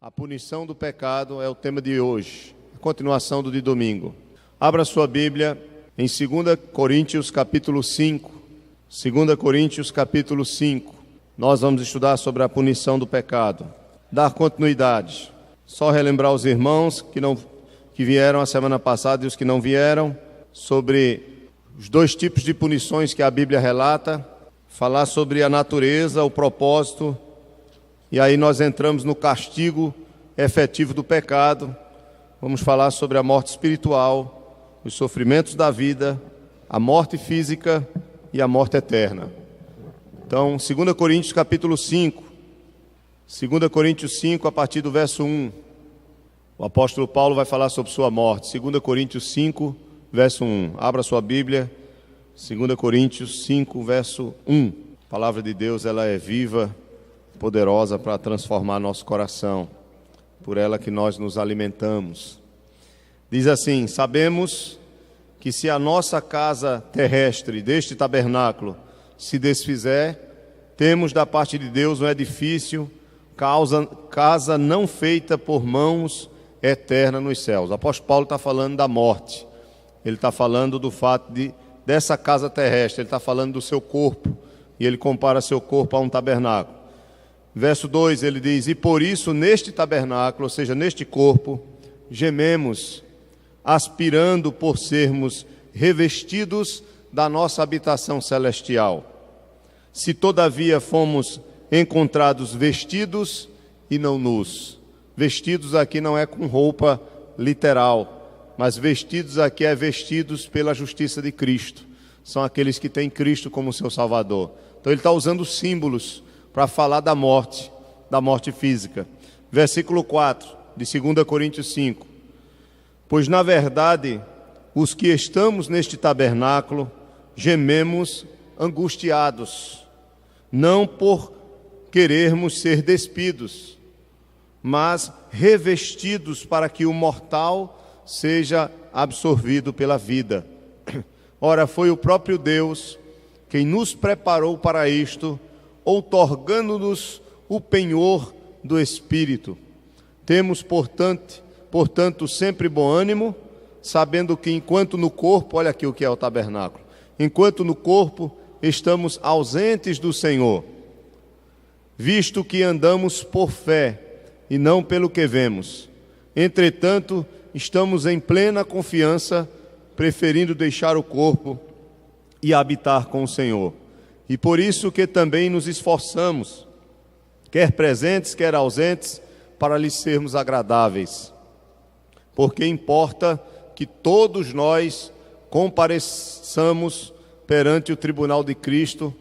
A punição do pecado é o tema de hoje, a continuação do de domingo. Abra sua Bíblia em 2 Coríntios capítulo 5. 2 Coríntios capítulo 5. Nós vamos estudar sobre a punição do pecado. Dar continuidade. Só relembrar os irmãos que vieram a semana passada e os que não vieram, sobre os dois tipos de punições que a Bíblia relata, falar sobre a natureza, o propósito. E aí nós entramos no castigo efetivo do pecado. Vamos falar sobre a morte espiritual, os sofrimentos da vida, a morte física e a morte eterna. Então, 2 Coríntios capítulo 5. 2 Coríntios 5, a partir do verso 1. O apóstolo Paulo vai falar sobre sua morte. 2 Coríntios 5, verso 1. Abra sua Bíblia. 2 Coríntios 5, verso 1. A palavra de Deus, ela é viva, poderosa para transformar nosso coração, por ela que nós nos alimentamos. Diz assim: sabemos que se a nossa casa terrestre deste tabernáculo se desfizer, temos da parte de Deus um edifício, casa não feita por mãos, eterna nos céus. O apóstolo Paulo está falando da morte, ele está falando do fato dessa casa terrestre, ele está falando do seu corpo, e ele compara seu corpo a um tabernáculo. Verso 2, ele diz: e por isso neste tabernáculo, ou seja, neste corpo, gememos, aspirando por sermos revestidos da nossa habitação celestial. Se todavia fomos encontrados vestidos e não nus. Vestidos aqui não é com roupa literal, mas vestidos aqui é vestidos pela justiça de Cristo. São aqueles que têm Cristo como seu Salvador. Então ele está usando símbolos para falar da morte física. Versículo 4 de 2 Coríntios 5. Pois na verdade, os que estamos neste tabernáculo, gememos angustiados, não por querermos ser despidos, mas revestidos para que o mortal seja absorvido pela vida. Ora, foi o próprio Deus quem nos preparou para isto, outorgando-nos o penhor do Espírito. Temos, portanto, sempre bom ânimo, sabendo que enquanto no corpo, olha aqui o que é o tabernáculo, enquanto no corpo estamos ausentes do Senhor, visto que andamos por fé e não pelo que vemos. Entretanto, estamos em plena confiança, preferindo deixar o corpo e habitar com o Senhor. E por isso que também nos esforçamos, quer presentes, quer ausentes, para lhes sermos agradáveis. Porque importa que todos nós compareçamos perante o tribunal de Cristo,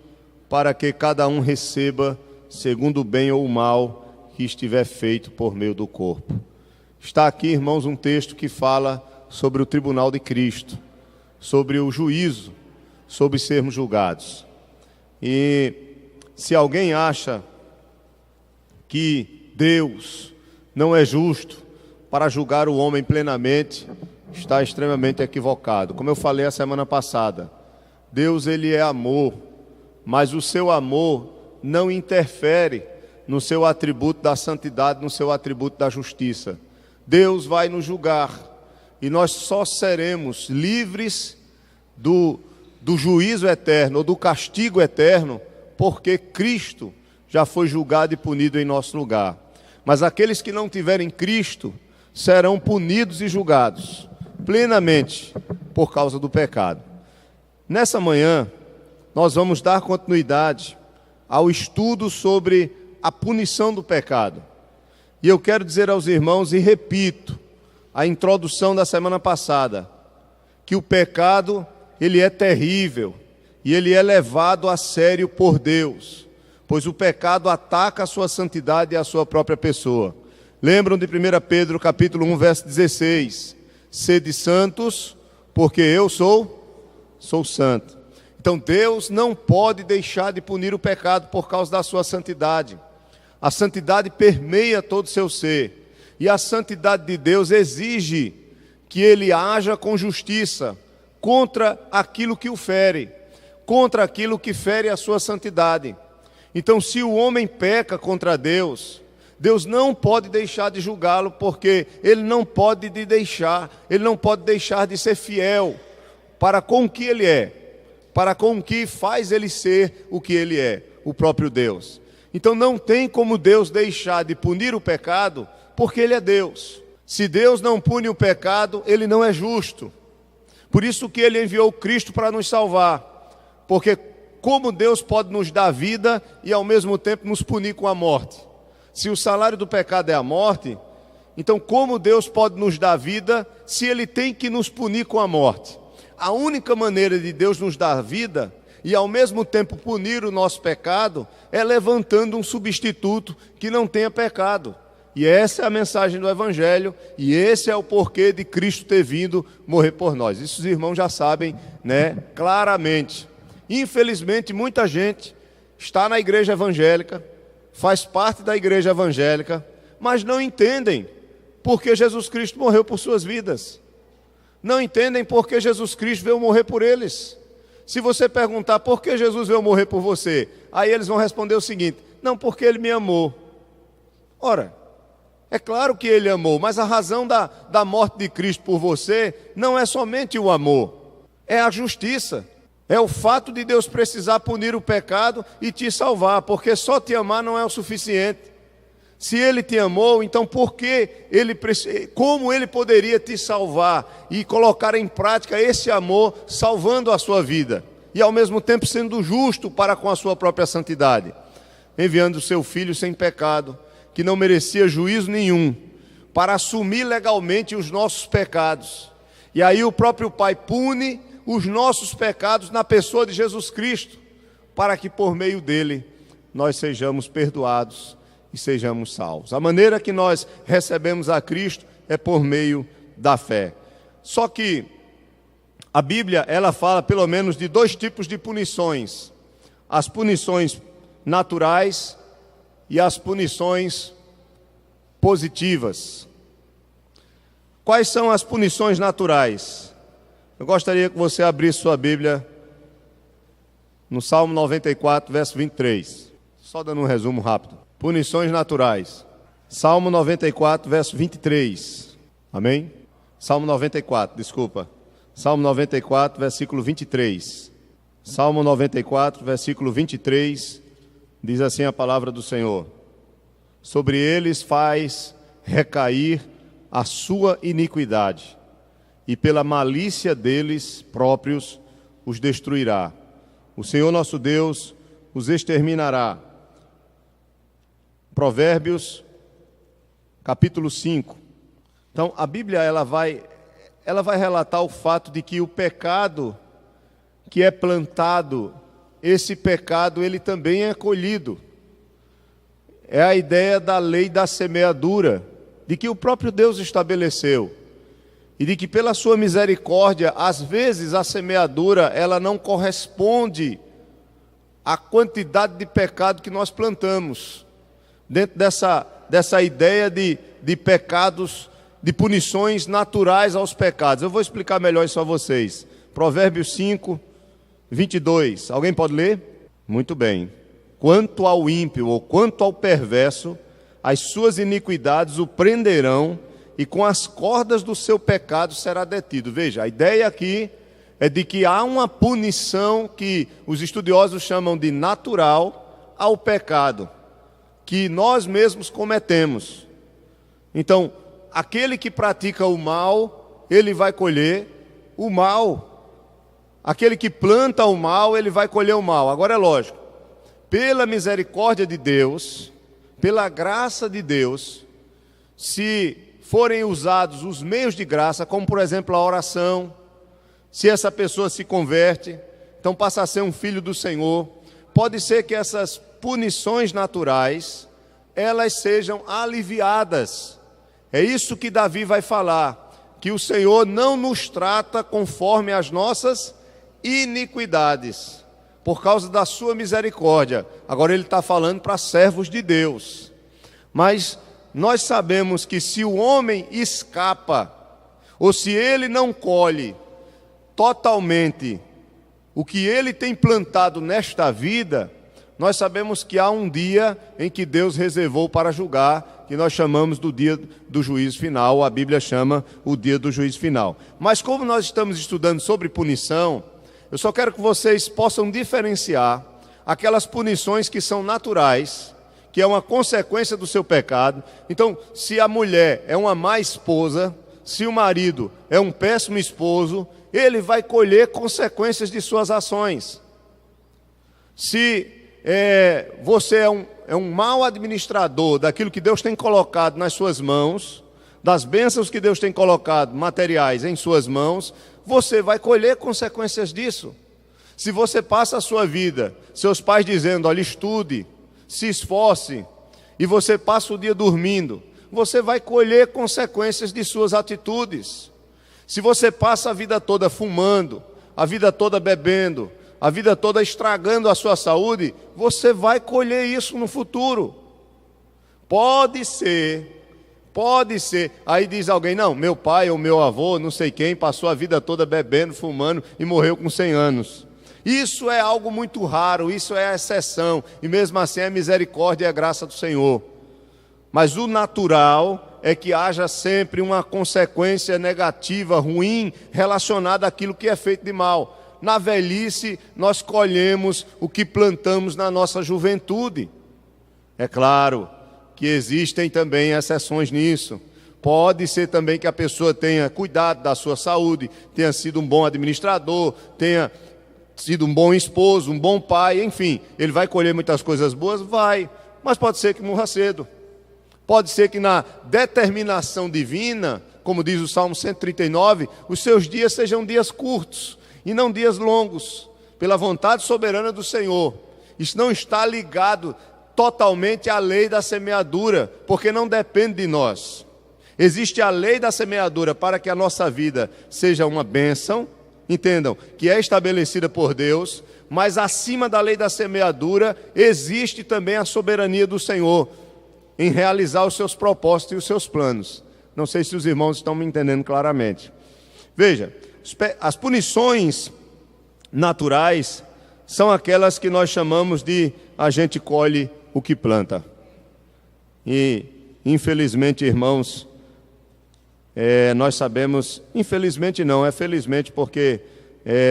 para que cada um receba segundo o bem ou o mal que estiver feito por meio do corpo. Está aqui, irmãos, um texto que fala sobre o tribunal de Cristo, sobre o juízo, sobre sermos julgados. E se alguém acha que Deus não é justo para julgar o homem plenamente, está extremamente equivocado. Como eu falei a semana passada, Deus, ele é amor, mas o seu amor não interfere no seu atributo da santidade, no seu atributo da justiça. Deus vai nos julgar e nós só seremos livres do juízo eterno ou do castigo eterno, porque Cristo já foi julgado e punido em nosso lugar. Mas aqueles que não tiverem Cristo serão punidos e julgados plenamente por causa do pecado. Nessa manhã, nós vamos dar continuidade ao estudo sobre a punição do pecado. E eu quero dizer aos irmãos, e repito, a introdução da semana passada, que o pecado, ele é terrível e ele é levado a sério por Deus, pois o pecado ataca a sua santidade e a sua própria pessoa. Lembram de 1 Pedro capítulo 1, verso 16? Sede santos, porque eu sou santo. Então Deus não pode deixar de punir o pecado por causa da sua santidade. A santidade permeia todo o seu ser, e a santidade de Deus exige que ele haja com justiça contra aquilo que o fere, contra aquilo que fere a sua santidade. Então, se o homem peca contra Deus, Deus não pode deixar de julgá-lo, porque Ele não pode deixar de ser fiel para com o que Ele é, para com o que faz Ele ser o que Ele é, o próprio Deus. Então não tem como Deus deixar de punir o pecado, porque Ele é Deus. Se Deus não pune o pecado, Ele não é justo. Por isso que Ele enviou Cristo para nos salvar, porque como Deus pode nos dar vida e ao mesmo tempo nos punir com a morte? Se o salário do pecado é a morte, então como Deus pode nos dar vida se Ele tem que nos punir com a morte? A única maneira de Deus nos dar vida e ao mesmo tempo punir o nosso pecado é levantando um substituto que não tenha pecado. E essa é a mensagem do Evangelho, e esse é o porquê de Cristo ter vindo morrer por nós. Isso os irmãos já sabem, né, claramente. Infelizmente, muita gente está na igreja evangélica, faz parte da igreja evangélica, mas não entendem porque Jesus Cristo morreu por suas vidas. Não entendem porque Jesus Cristo veio morrer por eles. Se você perguntar por que Jesus veio morrer por você, aí eles vão responder o seguinte: não, porque Ele me amou. Ora, é claro que Ele amou, mas a razão da morte de Cristo por você não é somente o amor, é a justiça. É o fato de Deus precisar punir o pecado e te salvar, porque só te amar não é o suficiente. Se Ele te amou, então como Ele poderia te salvar e colocar em prática esse amor, salvando a sua vida e ao mesmo tempo sendo justo para com a sua própria santidade, enviando o seu Filho sem pecado, que não merecia juízo nenhum, para assumir legalmente os nossos pecados. E aí o próprio Pai pune os nossos pecados na pessoa de Jesus Cristo, para que por meio dele nós sejamos perdoados e sejamos salvos. A maneira que nós recebemos a Cristo é por meio da fé. Só que a Bíblia, ela fala pelo menos de dois tipos de punições: as punições naturais e as punições positivas. Quais são as punições naturais? Eu gostaria que você abrisse sua Bíblia no Salmo 94, verso 23. Só dando um resumo rápido. Punições naturais. Salmo 94, verso 23. Amém? Salmo 94, desculpa. Salmo 94, versículo 23. Salmo 94, versículo 23, diz assim a palavra do Senhor: sobre eles faz recair a sua iniquidade, e pela malícia deles próprios os destruirá. O Senhor nosso Deus os exterminará. Provérbios, capítulo 5. Então, a Bíblia ela vai relatar o fato de que o pecado que é plantado, esse pecado ele também é colhido. É a ideia da lei da semeadura, de que o próprio Deus estabeleceu. E de que pela sua misericórdia, às vezes a semeadura ela não corresponde à quantidade de pecado que nós plantamos. Dentro dessa ideia de pecados, de punições naturais aos pecados. Eu vou explicar melhor isso a vocês. Provérbios 5, 22. Alguém pode ler? Muito bem. Quanto ao ímpio ou quanto ao perverso, as suas iniquidades o prenderão, e com as cordas do seu pecado será detido. Veja, a ideia aqui é de que há uma punição que os estudiosos chamam de natural ao pecado, que nós mesmos cometemos. Então, aquele que pratica o mal, ele vai colher o mal. Aquele que planta o mal, ele vai colher o mal. Agora é lógico, pela misericórdia de Deus, pela graça de Deus, se forem usados os meios de graça, como por exemplo a oração, se essa pessoa se converte, então passa a ser um filho do Senhor, pode ser que essas punições naturais, elas sejam aliviadas. É isso que Davi vai falar, que o Senhor não nos trata conforme as nossas iniquidades, por causa da sua misericórdia. Agora ele está falando para servos de Deus. Mas nós sabemos que se o homem escapa, ou se ele não colhe totalmente o que ele tem plantado nesta vida, nós sabemos que há um dia em que Deus reservou para julgar, que nós chamamos do dia do juízo final, a Bíblia chama o dia do juízo final. Mas como nós estamos estudando sobre punição, eu só quero que vocês possam diferenciar aquelas punições que são naturais, que é uma consequência do seu pecado. Então, se a mulher é uma má esposa, se o marido é um péssimo esposo, ele vai colher consequências de suas ações. Se você é um mau administrador daquilo que Deus tem colocado nas suas mãos, das bênçãos que Deus tem colocado materiais em suas mãos, você vai colher consequências disso. Se você passa a sua vida, seus pais dizendo, olha, estude, se esforce, e você passa o dia dormindo, você vai colher consequências de suas atitudes. Se você passa a vida toda fumando, a vida toda bebendo, a vida toda estragando a sua saúde, você vai colher isso no futuro. Pode ser. Aí diz alguém, não, meu pai ou meu avô, não sei quem, passou a vida toda bebendo, fumando e morreu com 100 anos. Isso é algo muito raro, isso é a exceção, e mesmo assim é misericórdia e a graça do Senhor. Mas o natural é que haja sempre uma consequência negativa, ruim, relacionada àquilo que é feito de mal. Na velhice, nós colhemos o que plantamos na nossa juventude. É claro que existem também exceções nisso. Pode ser também que a pessoa tenha cuidado da sua saúde, tenha sido um bom administrador, tenha sido um bom esposo, um bom pai, enfim. Ele vai colher muitas coisas boas? Vai. Mas pode ser que morra cedo. Pode ser que na determinação divina, como diz o Salmo 139, os seus dias sejam dias curtos e não dias longos, pela vontade soberana do Senhor. Isso não está ligado totalmente à lei da semeadura, porque não depende de nós. Existe a lei da semeadura para que a nossa vida seja uma bênção, entendam, que é estabelecida por Deus, mas acima da lei da semeadura existe também a soberania do Senhor em realizar os seus propósitos e os seus planos. Não sei se os irmãos estão me entendendo claramente. Veja, as punições naturais são aquelas que nós chamamos de a gente colhe o que planta. E, infelizmente, irmãos, nós sabemos, infelizmente não, é felizmente, porque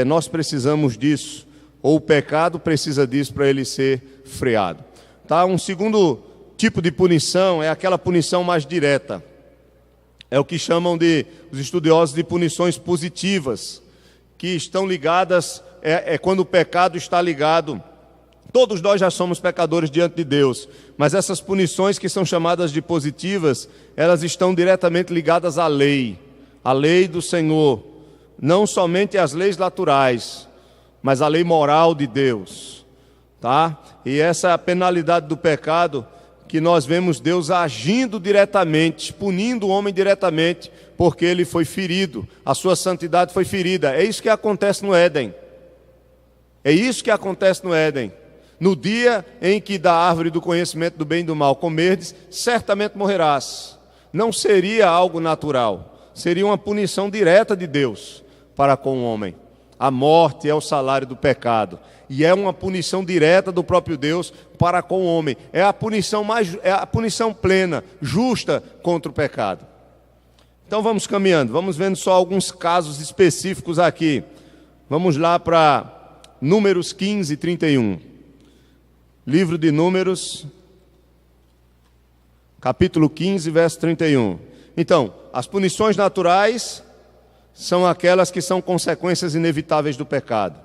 nós precisamos disso, ou o pecado precisa disso para ele ser freado. Tá? Um segundo tipo de punição é aquela punição mais direta. É o que chamam os estudiosos de punições positivas, que estão ligadas, quando o pecado está ligado. Todos nós já somos pecadores diante de Deus, mas essas punições que são chamadas de positivas, elas estão diretamente ligadas à lei do Senhor, não somente às leis naturais, mas à lei moral de Deus, tá? E essa é a penalidade do pecado, que nós vemos Deus agindo diretamente, punindo o homem diretamente, porque ele foi ferido, a sua santidade foi ferida. É isso que acontece no Éden. É isso que acontece no Éden. No dia em que da árvore do conhecimento do bem e do mal comerdes, certamente morrerás. Não seria algo natural, seria uma punição direta de Deus para com o homem. A morte é o salário do pecado, e é uma punição direta do próprio Deus para com o homem. É a punição plena, justa contra o pecado. Então vamos caminhando, vamos vendo só alguns casos específicos aqui. Vamos lá para Números 15, 31. Livro de Números, capítulo 15, verso 31. Então, as punições naturais são aquelas que são consequências inevitáveis do pecado.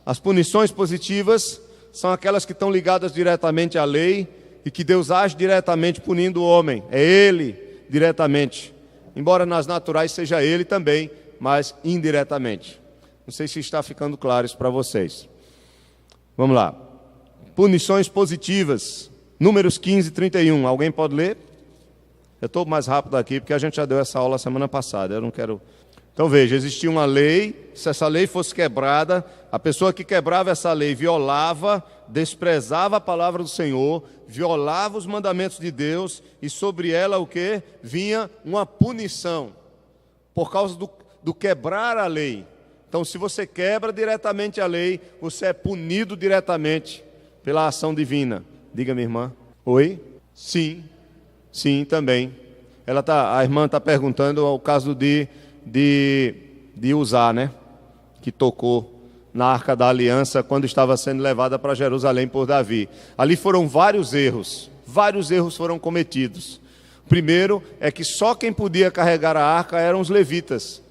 As punições positivas são aquelas que estão ligadas diretamente à lei e que Deus age diretamente punindo o homem. É Ele diretamente. Embora nas naturais seja Ele também, mas indiretamente. Não sei se está ficando claro isso para vocês. Vamos lá. Punições positivas. Números 15, 31. Alguém pode ler? Eu estou mais rápido aqui, porque a gente já deu essa aula semana passada. Eu não quero... Então veja, existia uma lei, se essa lei fosse quebrada, a pessoa que quebrava essa lei violava, desprezava a palavra do Senhor, violava os mandamentos de Deus, e sobre ela o quê? Vinha uma punição, por causa do quebrar a lei. Então se você quebra diretamente a lei, você é punido diretamente pela ação divina. Diga, minha irmã. Oi? Sim. Sim, também. A irmã está perguntando o caso de Uzá, né? Que tocou na Arca da Aliança quando estava sendo levada para Jerusalém por Davi. Ali foram vários erros foram cometidos. O primeiro é que só quem podia carregar a arca eram os levitas.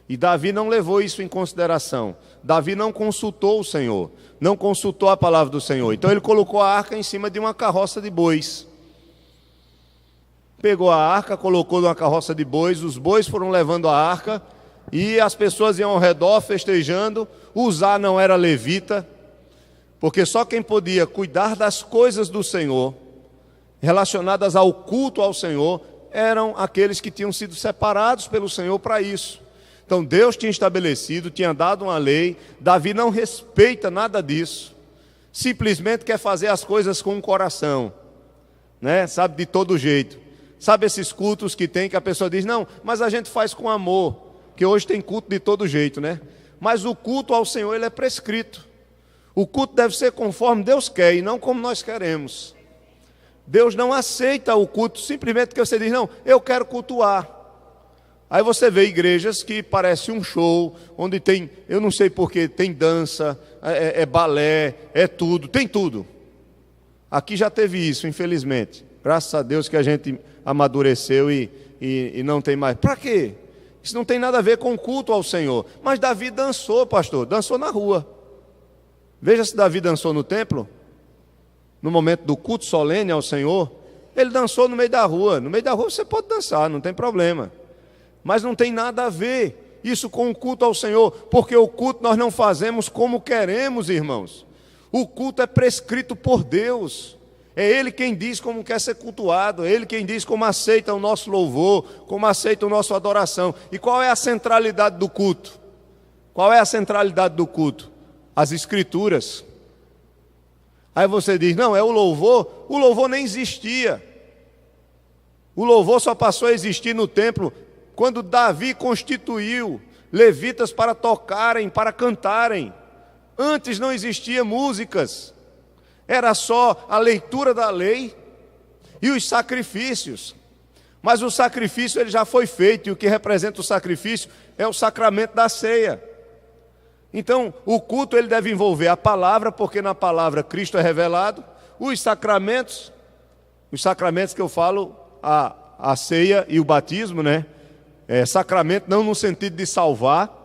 E Davi não levou isso em consideração. Davi não consultou o Senhor, não consultou a palavra do Senhor. Então ele colocou a arca em cima de uma carroça de bois. Pegou a arca, colocou numa carroça de bois, os bois foram levando a arca, e as pessoas iam ao redor festejando. Uzá não era levita, porque só quem podia cuidar das coisas do Senhor, relacionadas ao culto ao Senhor, eram aqueles que tinham sido separados pelo Senhor para isso. Então Deus tinha estabelecido, tinha dado uma lei. Davi não respeita nada disso, simplesmente quer fazer as coisas com o coração, né? Sabe, de todo jeito. Sabe esses cultos que tem, que a pessoa diz, não, mas a gente faz com amor, que hoje tem culto de todo jeito, né? Mas o culto ao Senhor, ele é prescrito. O culto deve ser conforme Deus quer e não como nós queremos. Deus não aceita o culto simplesmente porque você diz, não, eu quero cultuar. Aí você vê igrejas que parece um show, onde tem, eu não sei porquê, tem dança, é balé, é tudo, tem tudo. Aqui já teve isso, infelizmente. Graças a Deus que a gente amadureceu e não tem mais. Para quê? Isso não tem nada a ver com o culto ao Senhor. Mas Davi dançou, pastor, dançou na rua. Veja se Davi dançou no templo, no momento do culto solene ao Senhor. Ele dançou no meio da rua. No meio da rua você pode dançar, não tem problema. Mas não tem nada a ver isso com o culto ao Senhor, porque o culto nós não fazemos como queremos, irmãos. O culto é prescrito por Deus. É Ele quem diz como quer ser cultuado, é Ele quem diz como aceita o nosso louvor, como aceita a nossa adoração. E qual é a centralidade do culto? Qual é a centralidade do culto? As Escrituras. Aí você diz, não, é o louvor nem existia. O louvor só passou a existir no templo quando Davi constituiu levitas para tocarem, para cantarem. Antes não existia músicas. Era só a leitura da lei e os sacrifícios. Mas o sacrifício ele já foi feito, e o que representa o sacrifício é o sacramento da ceia. Então, o culto ele deve envolver a palavra, porque na palavra Cristo é revelado, os sacramentos que eu falo, a ceia e o batismo, né? Sacramento não no sentido de salvar,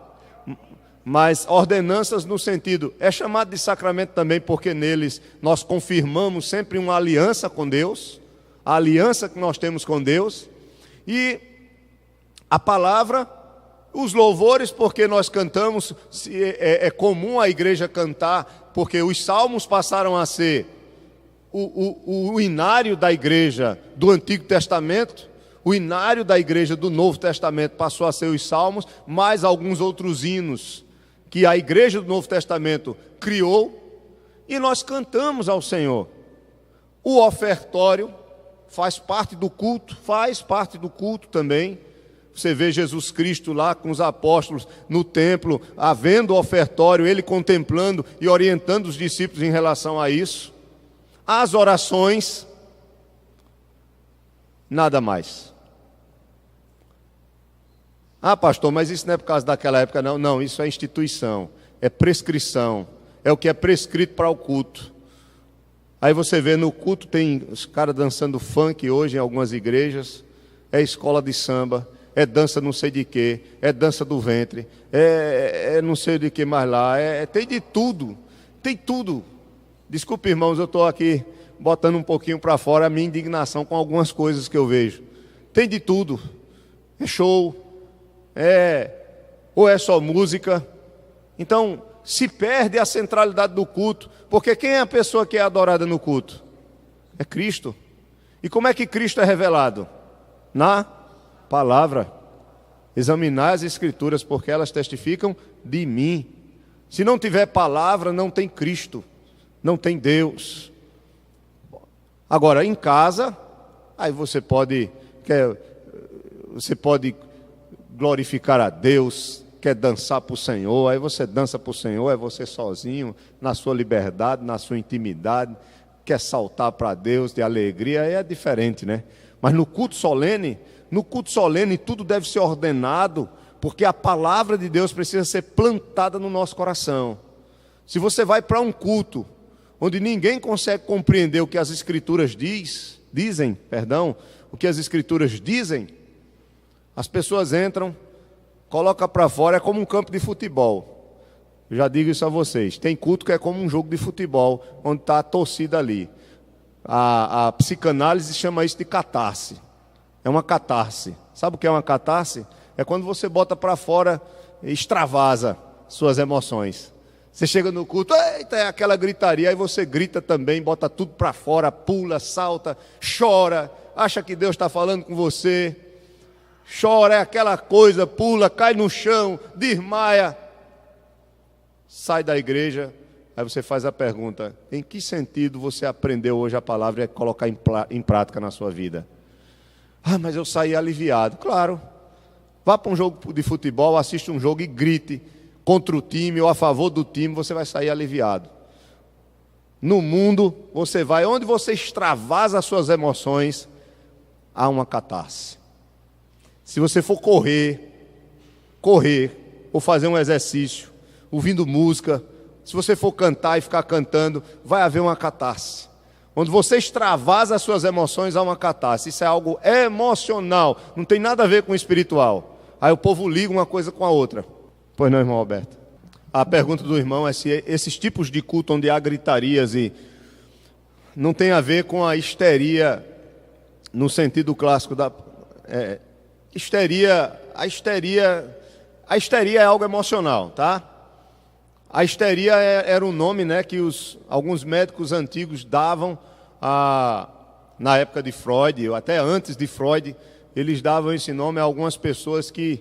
mas ordenanças no sentido, é chamado de sacramento também porque neles nós confirmamos sempre uma aliança com Deus, a aliança que nós temos com Deus, e a palavra, os louvores, porque nós cantamos, é comum a igreja cantar, porque os salmos passaram a ser o inário da igreja do Antigo Testamento, o inário da igreja do Novo Testamento passou a ser os salmos, mais alguns outros hinos que a igreja do Novo Testamento criou, e nós cantamos ao Senhor. O ofertório faz parte do culto também. Você vê Jesus Cristo lá com os apóstolos no templo, havendo ofertório, ele contemplando e orientando os discípulos em relação a isso. As orações, nada mais. Ah, pastor, mas isso não é por causa daquela época, não. Não, isso é instituição, é prescrição, é o que é prescrito para o culto. Aí você vê no culto, tem os caras dançando funk hoje em algumas igrejas, é escola de samba, é dança não sei de quê, é dança do ventre, é não sei de que mais lá, tem de tudo, tem tudo. Desculpe, irmãos, eu estou aqui botando um pouquinho para fora a minha indignação com algumas coisas que eu vejo. Tem de tudo, é show, ou é só música. Então se perde a centralidade do culto, porque quem é a pessoa que é adorada no culto? É Cristo. E como é que Cristo é revelado? Na palavra. Examinar as Escrituras, porque elas testificam de mim. Se não tiver palavra, não tem Cristo, não tem Deus. Agora, em casa, aí você pode glorificar a Deus, quer dançar para o Senhor, aí você dança para o Senhor, é você sozinho, na sua liberdade, na sua intimidade, quer saltar para Deus de alegria, aí é diferente, né? Mas no culto solene tudo deve ser ordenado, porque a palavra de Deus precisa ser plantada no nosso coração. Se você vai para um culto onde ninguém consegue compreender o que as Escrituras dizem, o que as Escrituras dizem, as pessoas entram, colocam para fora, é como um campo de futebol. Eu já digo isso a vocês, tem culto que é como um jogo de futebol, onde está a torcida ali. A psicanálise chama isso de catarse. É uma catarse. Sabe o que é uma catarse? É quando você bota para fora e extravasa suas emoções. Você chega no culto, eita, é aquela gritaria, aí você grita também, bota tudo para fora, pula, salta, chora, acha que Deus está falando com você, chora, é aquela coisa, pula, cai no chão, desmaia, sai da igreja, aí você faz a pergunta, em que sentido você aprendeu hoje a palavra e colocar em prática na sua vida? Ah, mas eu saí aliviado. Claro, vá para um jogo de futebol, assista um jogo e grite contra o time ou a favor do time, você vai sair aliviado. No mundo, você vai, onde você extravasa as suas emoções, há uma catarse. Se você for correr, ou fazer um exercício, ouvindo música, se você for cantar e ficar cantando, vai haver uma catarse. Onde você extravasa as suas emoções, há uma catarse. Isso é algo emocional, não tem nada a ver com o espiritual. Aí o povo liga uma coisa com a outra. Pois não, irmão Alberto? A pergunta do irmão é se esses tipos de culto onde há gritarias e não tem a ver com a histeria no sentido clássico da histeria. A histeria é algo emocional, tá? A histeria era um nome, né, que alguns médicos antigos davam na época de Freud, ou até antes de Freud, eles davam esse nome a algumas pessoas que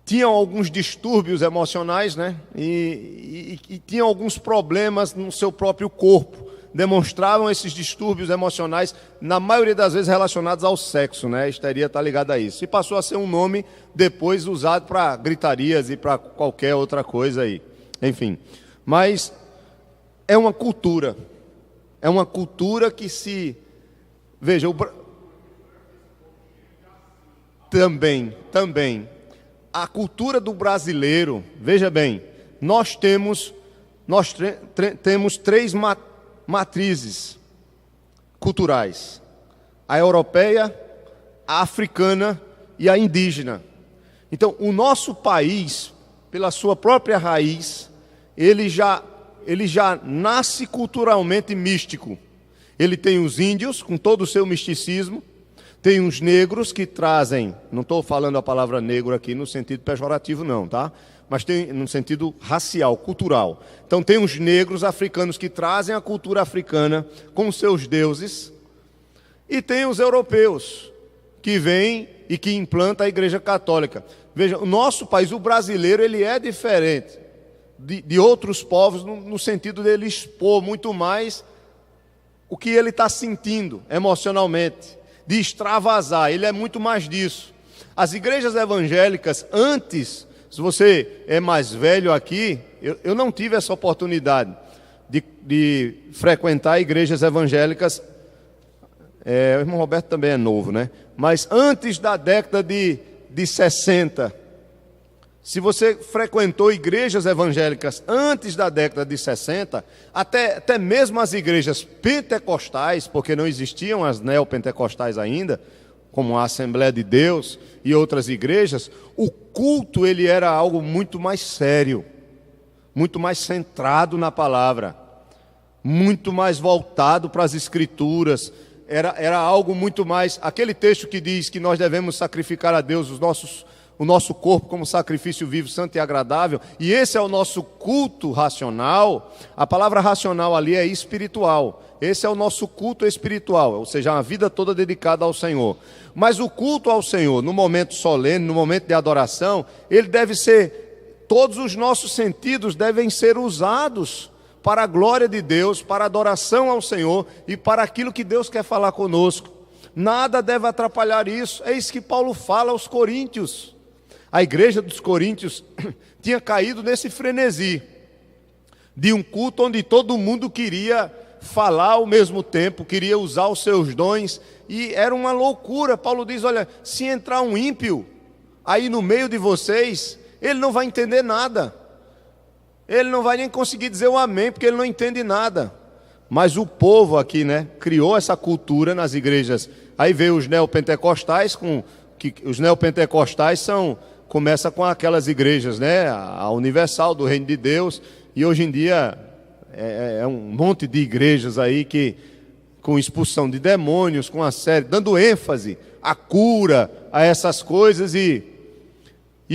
tinham alguns distúrbios emocionais, né? E tinham alguns problemas no seu próprio corpo. Demonstravam esses distúrbios emocionais, na maioria das vezes relacionados ao sexo, né? A histeria está ligada a isso. E passou a ser um nome depois usado para gritarias e para qualquer outra coisa aí. Enfim, mas é uma cultura. É uma cultura que se... Veja, Também. A cultura do brasileiro, veja bem, nós temos três matrizes culturais: a europeia, a africana e a indígena. Então, o nosso país, pela sua própria raiz, ele já nasce culturalmente místico. Ele tem os índios, com todo o seu misticismo, tem os negros que trazem, não estou falando a palavra negro aqui no sentido pejorativo não, tá? Mas tem no sentido racial, cultural. Então tem os negros africanos que trazem a cultura africana com seus deuses, e tem os europeus que vêm e que implantam a Igreja Católica. Veja, o nosso país, o brasileiro, ele é diferente de outros povos no sentido dele expor muito mais o que ele está sentindo emocionalmente, de extravasar, ele é muito mais disso. As igrejas evangélicas, antes, se você é mais velho aqui, eu não tive essa oportunidade de frequentar igrejas evangélicas, o irmão Roberto também é novo, né? Mas antes da década de 60, se você frequentou igrejas evangélicas antes da década de 60, até mesmo as igrejas pentecostais, porque não existiam as neopentecostais ainda, como a Assembleia de Deus e outras igrejas, o culto ele era algo muito mais sério, muito mais centrado na palavra, muito mais voltado para as Escrituras. Era algo muito mais... Aquele texto que diz que nós devemos sacrificar a Deus o nosso corpo como sacrifício vivo, santo e agradável, e esse é o nosso culto racional. A palavra racional ali é espiritual. Esse é o nosso culto espiritual, ou seja, uma vida toda dedicada ao Senhor. Mas o culto ao Senhor, no momento solene, no momento de adoração, ele deve ser, todos os nossos sentidos devem ser usados para a glória de Deus, para a adoração ao Senhor e para aquilo que Deus quer falar conosco. Nada deve atrapalhar isso. É isso que Paulo fala aos Coríntios. A igreja dos Coríntios tinha caído nesse frenesi de um culto onde todo mundo queria falar ao mesmo tempo, queria usar os seus dons, e era uma loucura. Paulo diz, olha, se entrar um ímpio aí no meio de vocês, ele não vai entender nada, ele não vai nem conseguir dizer o amém, porque ele não entende nada. Mas o povo aqui, criou essa cultura nas igrejas. Aí veio os neopentecostais, os neopentecostais começa com aquelas igrejas, a Universal do Reino de Deus, e hoje em dia é um monte de igrejas aí que com expulsão de demônios, com a série, dando ênfase à cura, a essas coisas, e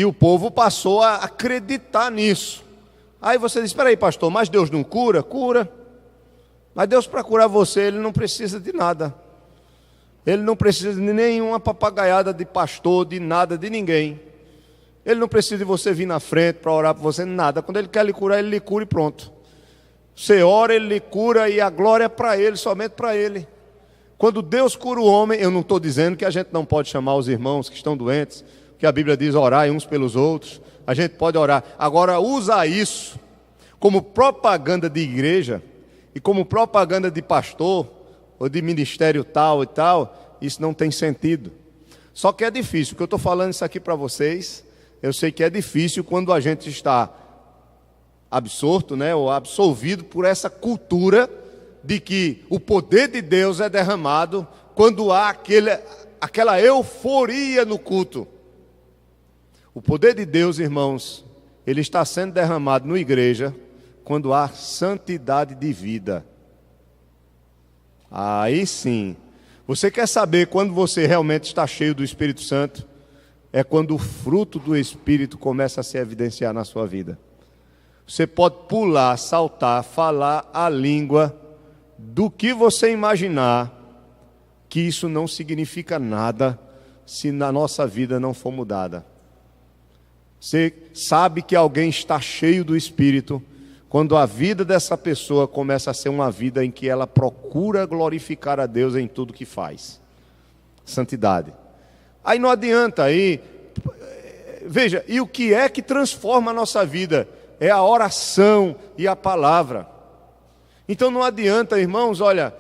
o povo passou a acreditar nisso. Aí você diz, espera aí, pastor, mas Deus não cura? Cura. Mas Deus, para curar você, Ele não precisa de nada. Ele não precisa de nenhuma papagaiada de pastor, de nada, de ninguém. Ele não precisa de você vir na frente para orar por você, nada. Quando Ele quer lhe curar, Ele lhe cura e pronto. Você ora, Ele lhe cura e a glória é para Ele, somente para Ele. Quando Deus cura o homem, eu não estou dizendo que a gente não pode chamar os irmãos que estão doentes, porque a Bíblia diz orai uns pelos outros. A gente pode orar. Agora, usar isso como propaganda de igreja e como propaganda de pastor ou de ministério tal e tal, isso não tem sentido. Só que é difícil, porque eu estou falando isso aqui para vocês, eu sei que é difícil quando a gente está absorto, ou absolvido por essa cultura de que o poder de Deus é derramado quando há aquela euforia no culto. O poder de Deus, irmãos, ele está sendo derramado na igreja quando há santidade de vida. Aí sim. Você quer saber quando você realmente está cheio do Espírito Santo? É quando o fruto do Espírito começa a se evidenciar na sua vida. Você pode pular, saltar, falar a língua do que você imaginar, que isso não significa nada se na nossa vida não for mudada. Você sabe que alguém está cheio do Espírito quando a vida dessa pessoa começa a ser uma vida em que ela procura glorificar a Deus em tudo que faz. Santidade. Aí não adianta, veja, e o que é que transforma a nossa vida? É a oração e a palavra. Então não adianta, irmãos, olha,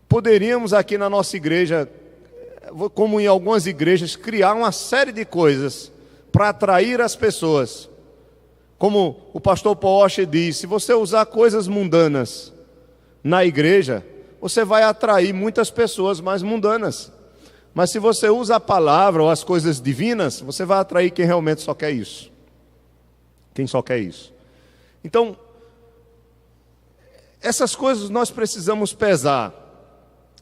poderíamos aqui na nossa igreja, como em algumas igrejas, criar uma série de coisas para atrair as pessoas. Como o pastor Paul Washer diz, se você usar coisas mundanas na igreja, você vai atrair muitas pessoas mais mundanas. Mas se você usa a palavra ou as coisas divinas, você vai atrair quem realmente só quer isso. Quem só quer isso. Então, essas coisas nós precisamos pesar.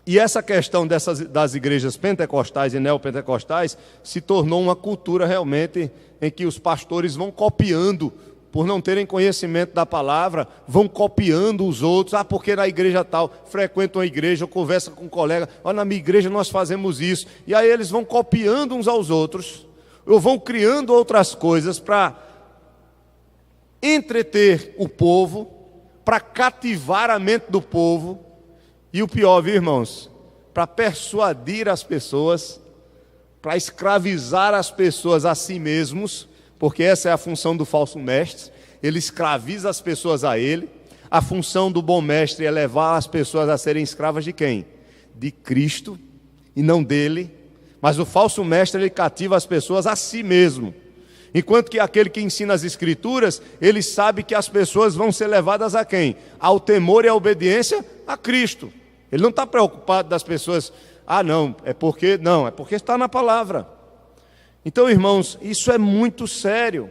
E essa questão das igrejas pentecostais e neopentecostais se tornou uma cultura realmente em que os pastores vão copiando, por não terem conhecimento da palavra, vão copiando os outros. Porque na igreja tal, frequentam a igreja, conversam com um colega, na minha igreja nós fazemos isso. E aí eles vão copiando uns aos outros, ou vão criando outras coisas para entreter o povo, para cativar a mente do povo. E o pior, viu, irmãos? Para persuadir as pessoas, para escravizar as pessoas a si mesmos, porque essa é a função do falso mestre, ele escraviza as pessoas a ele. A função do bom mestre é levar as pessoas a serem escravas de quem? De Cristo, e não dele. Mas o falso mestre, ele cativa as pessoas a si mesmo. Enquanto que aquele que ensina as Escrituras, ele sabe que as pessoas vão ser levadas a quem? Ao temor e à obediência a Cristo. Ele não está preocupado das pessoas, é porque está na palavra. Então, irmãos, isso é muito sério.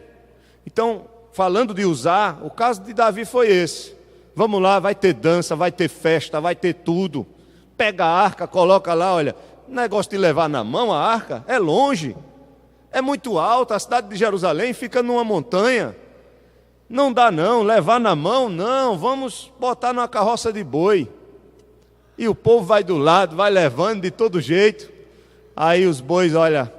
Então, falando de usar, o caso de Davi foi esse. Vamos lá, vai ter dança, vai ter festa, vai ter tudo. Pega a arca, coloca lá, olha, negócio de levar na mão a arca, é longe. É muito alta, a cidade de Jerusalém fica numa montanha. Não dá não, levar na mão, não, vamos botar numa carroça de boi. E o povo vai do lado, vai levando de todo jeito. Aí os bois, olha,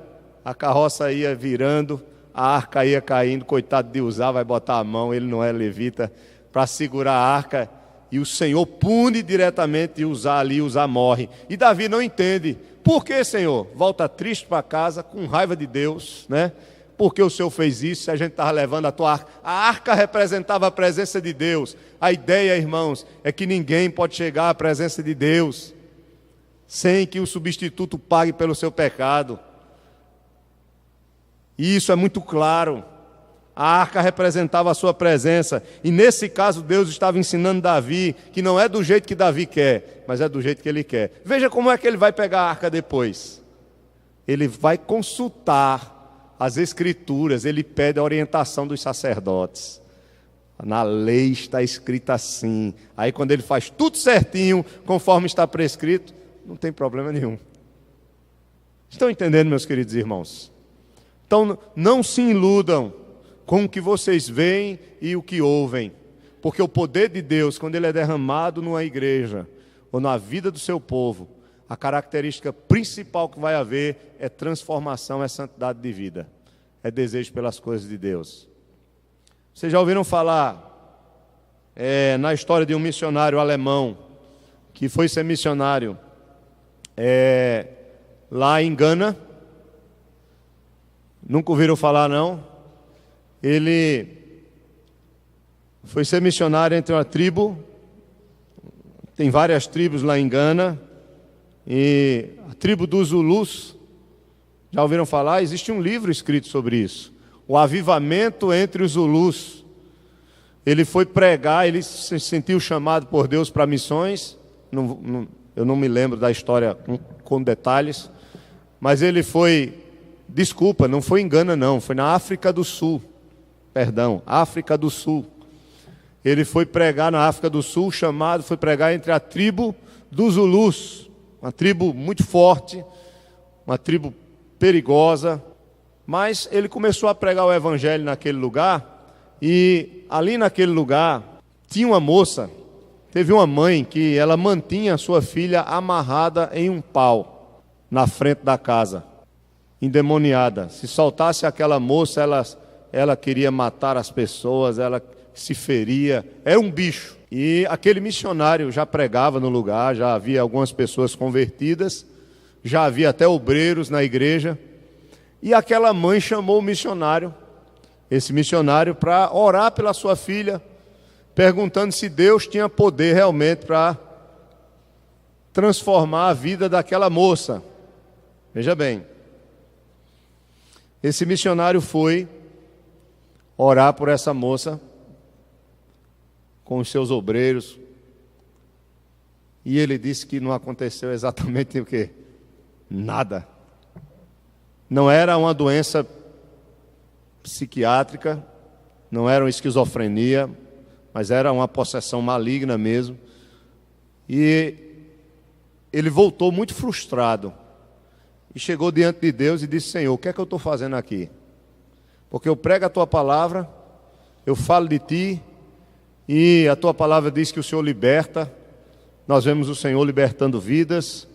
a carroça ia virando, a arca ia caindo, coitado de usar, vai botar a mão, ele não é levita, para segurar a arca. E o Senhor pune diretamente e Uzá ali, Uzá morre. E Davi não entende. Por que, Senhor? Volta triste para casa, com raiva de Deus, né? Por que o Senhor fez isso? Se a gente estava levando a tua arca. A arca representava a presença de Deus. A ideia, irmãos, é que ninguém pode chegar à presença de Deus sem que o substituto pague pelo seu pecado. E isso é muito claro. A arca representava a sua presença. E nesse caso Deus estava ensinando Davi que não é do jeito que Davi quer, mas é do jeito que ele quer. Veja como é que ele vai pegar a arca depois. Ele vai consultar as escrituras, ele pede a orientação dos sacerdotes. Na lei está escrito assim. Aí quando ele faz tudo certinho, conforme está prescrito, não tem problema nenhum. Estão entendendo, meus queridos irmãos? Então não se iludam com o que vocês veem e o que ouvem, porque o poder de Deus, quando ele é derramado numa igreja ou na vida do seu povo, a característica principal que vai haver é transformação, é santidade de vida, é desejo pelas coisas de Deus. Vocês já ouviram falar na história de um missionário alemão que foi ser missionário lá em Gana? Nunca ouviram falar, não? Ele foi ser missionário entre uma tribo, tem várias tribos lá em Gana, e a tribo dos Zulus, já ouviram falar? Existe um livro escrito sobre isso, o avivamento entre os Zulus. Ele foi pregar, ele se sentiu chamado por Deus para missões, eu não me lembro da história com detalhes, mas ele foi, não foi em Gana não, foi na África do Sul. África do Sul. Ele foi pregar na África do Sul, foi pregar entre a tribo dos Zulus, uma tribo muito forte, uma tribo perigosa, mas ele começou a pregar o evangelho naquele lugar, e ali naquele lugar tinha uma moça, teve uma mãe que ela mantinha a sua filha amarrada em um pau, na frente da casa, endemoniada. Se soltasse aquela moça, ela queria matar as pessoas, ela se feria, era um bicho. E aquele missionário já pregava no lugar, já havia algumas pessoas convertidas, já havia até obreiros na igreja. E aquela mãe chamou o missionário, esse missionário, para orar pela sua filha, perguntando se Deus tinha poder realmente para transformar a vida daquela moça. Veja bem, esse missionário foi orar por essa moça com os seus obreiros, e ele disse que não aconteceu exatamente o quê? Nada. Não era uma doença psiquiátrica, não era uma esquizofrenia, mas era uma possessão maligna mesmo. E ele voltou muito frustrado e chegou diante de Deus e disse: Senhor, o que é que eu estou fazendo aqui? Porque eu prego a tua palavra, eu falo de ti, e a tua palavra diz que o Senhor liberta. Nós vemos o Senhor libertando vidas.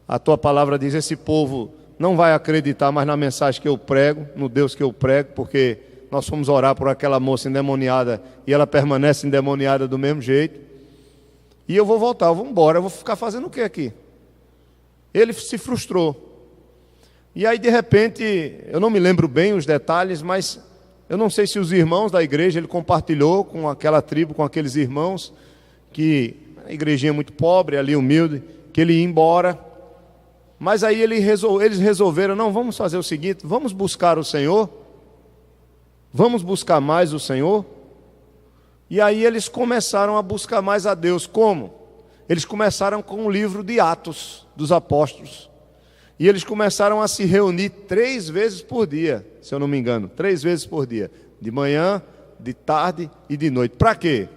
A tua palavra diz: esse povo não vai acreditar mais na mensagem que eu prego, no Deus que eu prego, porque nós fomos orar por aquela moça endemoniada e ela permanece endemoniada do mesmo jeito. E eu vou voltar, eu vou embora, eu vou ficar fazendo o que aqui? Ele se frustrou. E aí de repente, eu não me lembro bem os detalhes, mas eu não sei se os irmãos da igreja, ele compartilhou com aquela tribo, com aqueles irmãos, que a igrejinha muito pobre, ali humilde, que ele ia embora. Mas aí eles resolveram: não, vamos fazer o seguinte, vamos buscar o Senhor, vamos buscar mais o Senhor. E aí eles começaram a buscar mais a Deus. Como? Eles começaram com o livro de Atos dos Apóstolos. E eles começaram a se reunir 3 vezes por dia, se eu não me engano, 3 vezes por dia, de manhã, de tarde e de noite. Para quê?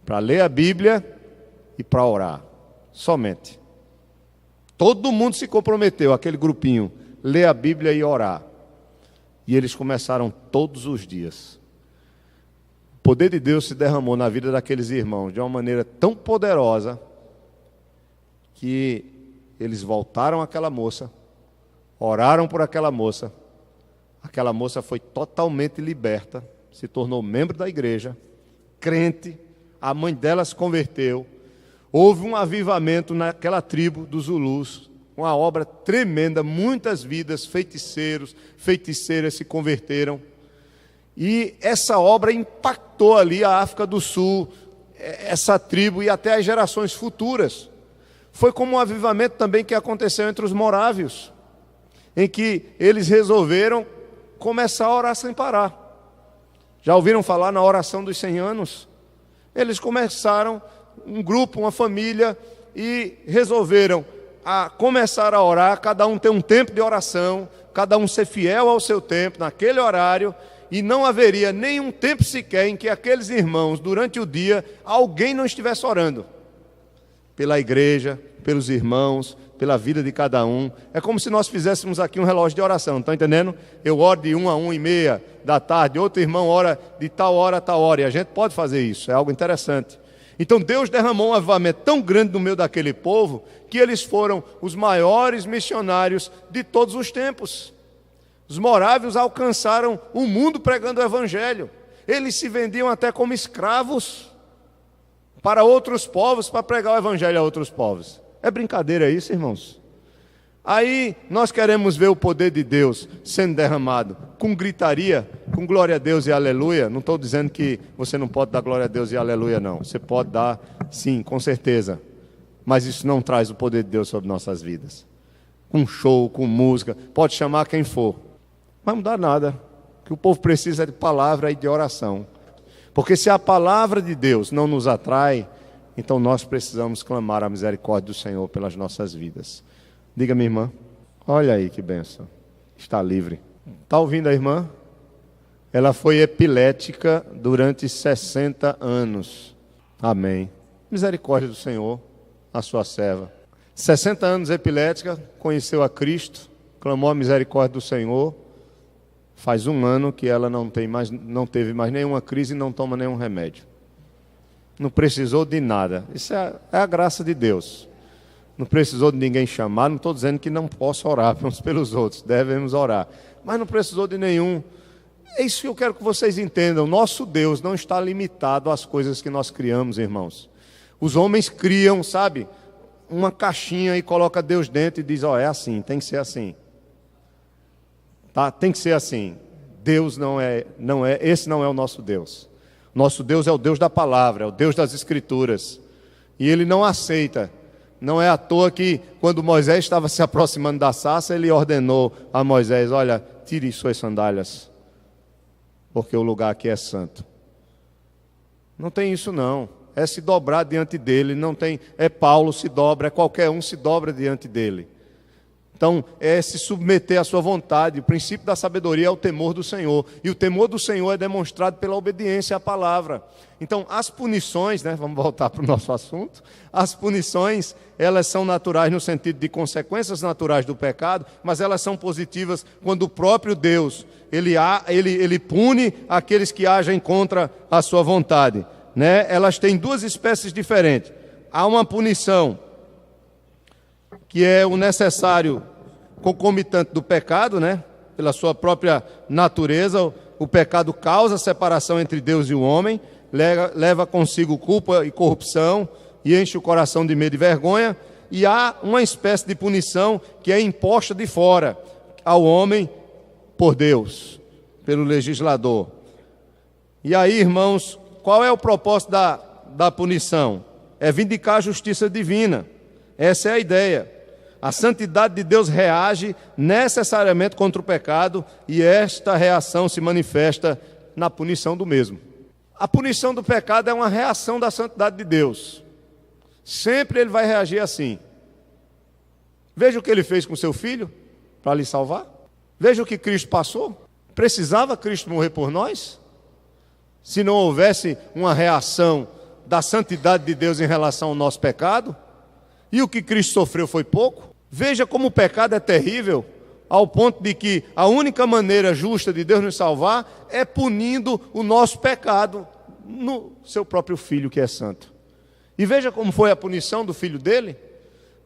Para ler a Bíblia e para orar, somente. Todo mundo se comprometeu, aquele grupinho, ler a Bíblia e orar. E eles começaram todos os dias. O poder de Deus se derramou na vida daqueles irmãos de uma maneira tão poderosa que eles voltaram àquela moça, oraram por aquela moça foi totalmente liberta, se tornou membro da igreja, crente, a mãe dela se converteu. Houve um avivamento naquela tribo dos Zulus, uma obra tremenda, muitas vidas, feiticeiros, feiticeiras se converteram. E essa obra impactou ali a África do Sul, essa tribo e até as gerações futuras. Foi como um avivamento também que aconteceu entre os morávios, em que eles resolveram começar a orar sem parar. Já ouviram falar na oração dos 100 anos? Eles começaram, um grupo, uma família, e resolveram começar a orar, cada um ter um tempo de oração, cada um ser fiel ao seu tempo, naquele horário, e não haveria nenhum tempo sequer em que aqueles irmãos, durante o dia, alguém não estivesse orando. Pela igreja, pelos irmãos, pela vida de cada um. É como se nós fizéssemos aqui um relógio de oração, estão entendendo? Eu oro de 1 a 1h30 da tarde, outro irmão ora de tal hora a tal hora, e a gente pode fazer isso, é algo interessante. Então Deus derramou um avivamento tão grande no meio daquele povo, que eles foram os maiores missionários de todos os tempos. Os morávios alcançaram o mundo pregando o evangelho. Eles se vendiam até como escravos para outros povos, para pregar o evangelho a outros povos. É brincadeira isso, irmãos? Aí nós queremos ver o poder de Deus sendo derramado com gritaria, com glória a Deus e aleluia. Não estou dizendo que você não pode dar glória a Deus e aleluia, não. Você pode dar, sim, com certeza. Mas isso não traz o poder de Deus sobre nossas vidas. Com show, com música, pode chamar quem for. Mas não dá nada. O que o povo precisa é de palavra e de oração. Porque se a palavra de Deus não nos atrai, então nós precisamos clamar a misericórdia do Senhor pelas nossas vidas. Diga, minha irmã, olha aí que bênção, está livre. Está ouvindo a irmã? Ela foi epilética durante 60 anos. Amém. Misericórdia do Senhor, a sua serva. 60 anos epilética, conheceu a Cristo, clamou a misericórdia do Senhor. Faz 1 ano que ela não teve mais nenhuma crise e não toma nenhum remédio. Não precisou de nada. Isso é a graça de Deus. Não precisou de ninguém chamar. Não estou dizendo que não possa orar uns pelos outros. Devemos orar. Mas não precisou de nenhum. É isso que eu quero que vocês entendam. Nosso Deus não está limitado às coisas que nós criamos, irmãos. Os homens criam, sabe, uma caixinha e coloca Deus dentro e diz, é assim, tem que ser assim. Tá? Tem que ser assim. Deus esse não é o nosso Deus. Nosso Deus é o Deus da palavra, é o Deus das Escrituras. E Ele não aceita. Não é à toa que, quando Moisés estava se aproximando da sarça, Ele ordenou a Moisés, olha, tire suas sandálias, porque o lugar aqui é santo. Não tem isso não. É se dobrar diante dEle. Não tem, é Paulo se dobra, é qualquer um se dobra diante dEle. Então, é se submeter à sua vontade. O princípio da sabedoria é o temor do Senhor. E o temor do Senhor é demonstrado pela obediência à palavra. Então, as punições, vamos voltar para o nosso assunto. As punições, elas são naturais no sentido de consequências naturais do pecado, mas elas são positivas quando o próprio Deus, ele pune aqueles que agem contra a sua vontade. Elas têm 2 espécies diferentes. Há uma punição que é o necessário concomitante do pecado, pela sua própria natureza. O pecado causa separação entre Deus e o homem, leva consigo culpa e corrupção, e enche o coração de medo e vergonha. E há uma espécie de punição que é imposta de fora ao homem por Deus, pelo legislador. E aí, irmãos, qual é o propósito da punição? É vindicar a justiça divina. Essa é a ideia. A santidade de Deus reage necessariamente contra o pecado, e esta reação se manifesta na punição do mesmo. A punição do pecado é uma reação da santidade de Deus. Sempre Ele vai reagir assim. Veja o que Ele fez com seu filho para lhe salvar. Veja o que Cristo passou. Precisava Cristo morrer por nós? Se não houvesse uma reação da santidade de Deus em relação ao nosso pecado? E o que Cristo sofreu foi pouco? Veja como o pecado é terrível, ao ponto de que a única maneira justa de Deus nos salvar é punindo o nosso pecado no seu próprio Filho, que é santo. E veja como foi a punição do Filho dele.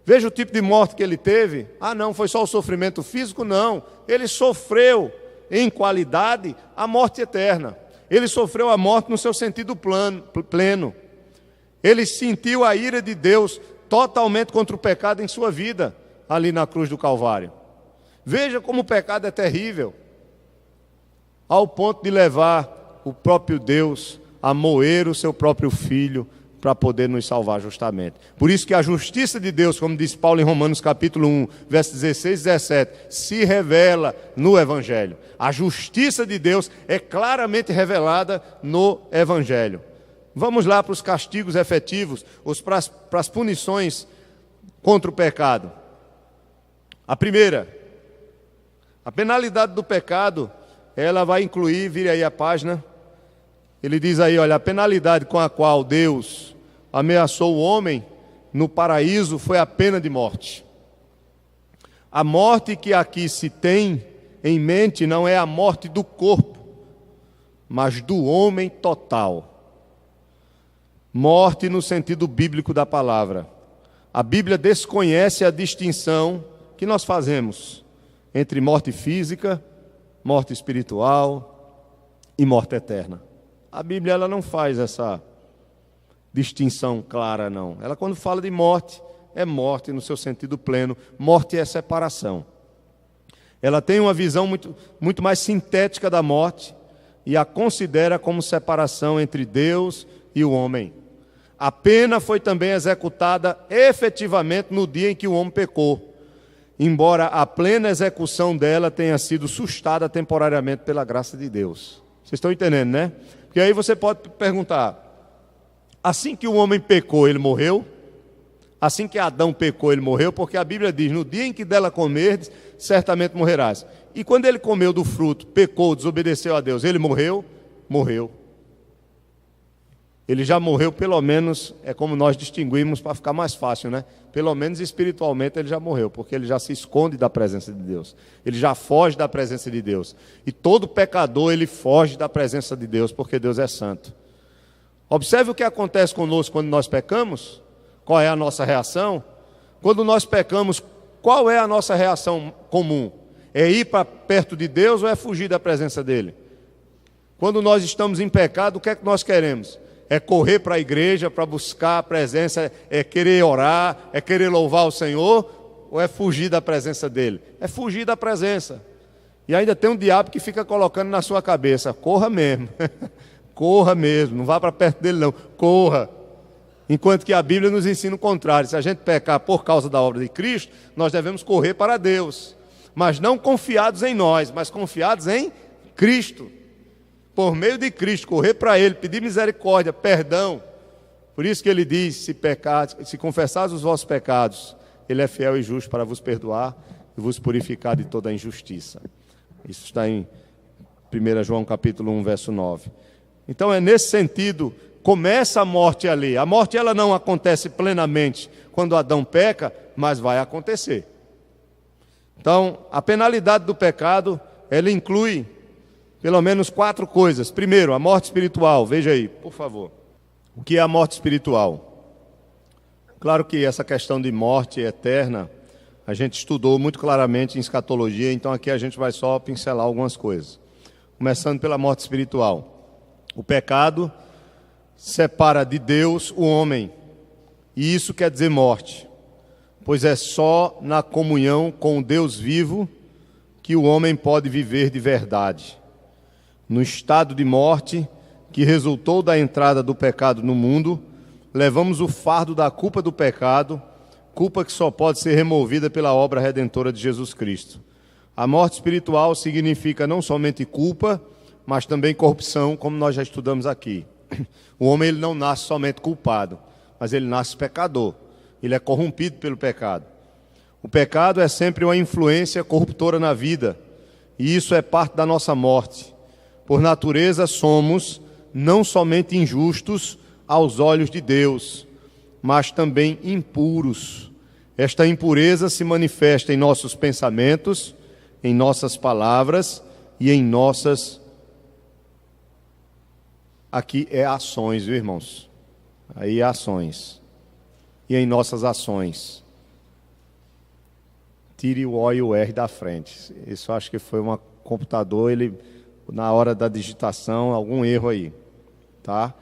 Veja o tipo de morte que ele teve. Não, foi só o sofrimento físico? Não. Ele sofreu em qualidade a morte eterna. Ele sofreu a morte no seu sentido pleno. Ele sentiu a ira de Deus totalmente contra o pecado em sua vida, ali na cruz do Calvário. Veja como o pecado é terrível, ao ponto de levar o próprio Deus a moer o seu próprio Filho para poder nos salvar justamente. Por isso que a justiça de Deus, como diz Paulo em Romanos capítulo 1, versos 16 e 17, se revela no Evangelho. A justiça de Deus é claramente revelada no Evangelho. Vamos lá para os castigos efetivos, para as punições contra o pecado. A primeira, a penalidade do pecado, ela vai incluir, vire aí a página, ele diz aí, olha, a penalidade com a qual Deus ameaçou o homem no paraíso foi a pena de morte. A morte que aqui se tem em mente não é a morte do corpo, mas do homem total. Morte no sentido bíblico da palavra. A Bíblia desconhece a distinção que nós fazemos entre morte física, morte espiritual e morte eterna. A Bíblia ela não faz essa distinção clara, não. Ela, quando fala de morte, é morte no seu sentido pleno. Morte é separação. Ela tem uma visão muito mais sintética da morte e a considera como separação entre Deus e o homem. A pena foi também executada efetivamente no dia em que o homem pecou, embora a plena execução dela tenha sido sustada temporariamente pela graça de Deus. Vocês estão entendendo, né? Porque aí você pode perguntar, assim que o homem pecou, ele morreu? Assim que Adão pecou, ele morreu? Porque a Bíblia diz, no dia em que dela comerdes, certamente morrerás. E quando ele comeu do fruto, pecou, desobedeceu a Deus, ele morreu? Morreu. Ele já morreu, pelo menos, é como nós distinguimos para ficar mais fácil, né? Pelo menos espiritualmente ele já morreu, porque ele já se esconde da presença de Deus. Ele já foge da presença de Deus. E todo pecador, ele foge da presença de Deus, porque Deus é santo. Observe o que acontece conosco quando nós pecamos. Qual é a nossa reação? Quando nós pecamos, qual é a nossa reação comum? É ir para perto de Deus ou é fugir da presença dele? Quando nós estamos em pecado, o que é que nós queremos? É correr para a igreja, para buscar a presença, é querer orar, é querer louvar o Senhor, ou é fugir da presença dele? É fugir da presença. E ainda tem um diabo que fica colocando na sua cabeça, corra mesmo, corra mesmo, não vá para perto dele não, corra. Enquanto que a Bíblia nos ensina o contrário, se a gente pecar por causa da obra de Cristo, nós devemos correr para Deus, mas não confiados em nós, mas confiados em Cristo. Por meio de Cristo, correr para Ele, pedir misericórdia, perdão. Por isso que Ele diz, se confessares os vossos pecados, Ele é fiel e justo para vos perdoar e vos purificar de toda a injustiça. Isso está em 1 João capítulo 1, verso 9. Então é nesse sentido, começa a morte ali. A morte ela não acontece plenamente quando Adão peca, mas vai acontecer. Então, a penalidade do pecado, ela inclui pelo menos 4 coisas. Primeiro, a morte espiritual. Veja aí, por favor. O que é a morte espiritual? Claro que essa questão de morte eterna, a gente estudou muito claramente em escatologia, então aqui a gente vai só pincelar algumas coisas. Começando pela morte espiritual. O pecado separa de Deus o homem, e isso quer dizer morte, pois é só na comunhão com o Deus vivo que o homem pode viver de verdade. No estado de morte que resultou da entrada do pecado no mundo, levamos o fardo da culpa do pecado, culpa que só pode ser removida pela obra redentora de Jesus Cristo. A morte espiritual significa não somente culpa, mas também corrupção, como nós já estudamos aqui. O homem ele não nasce somente culpado, mas ele nasce pecador. Ele é corrompido pelo pecado. O pecado é sempre uma influência corruptora na vida, e isso é parte da nossa morte. Por natureza somos não somente injustos aos olhos de Deus, mas também impuros. Esta impureza se manifesta em nossos pensamentos, em nossas palavras e em nossas... Aqui é ações, viu, irmãos? Aí é ações. E em nossas ações. Tire o O e o R da frente. Isso acho que foi um computador, ele... na hora da digitação, algum erro aí, tá?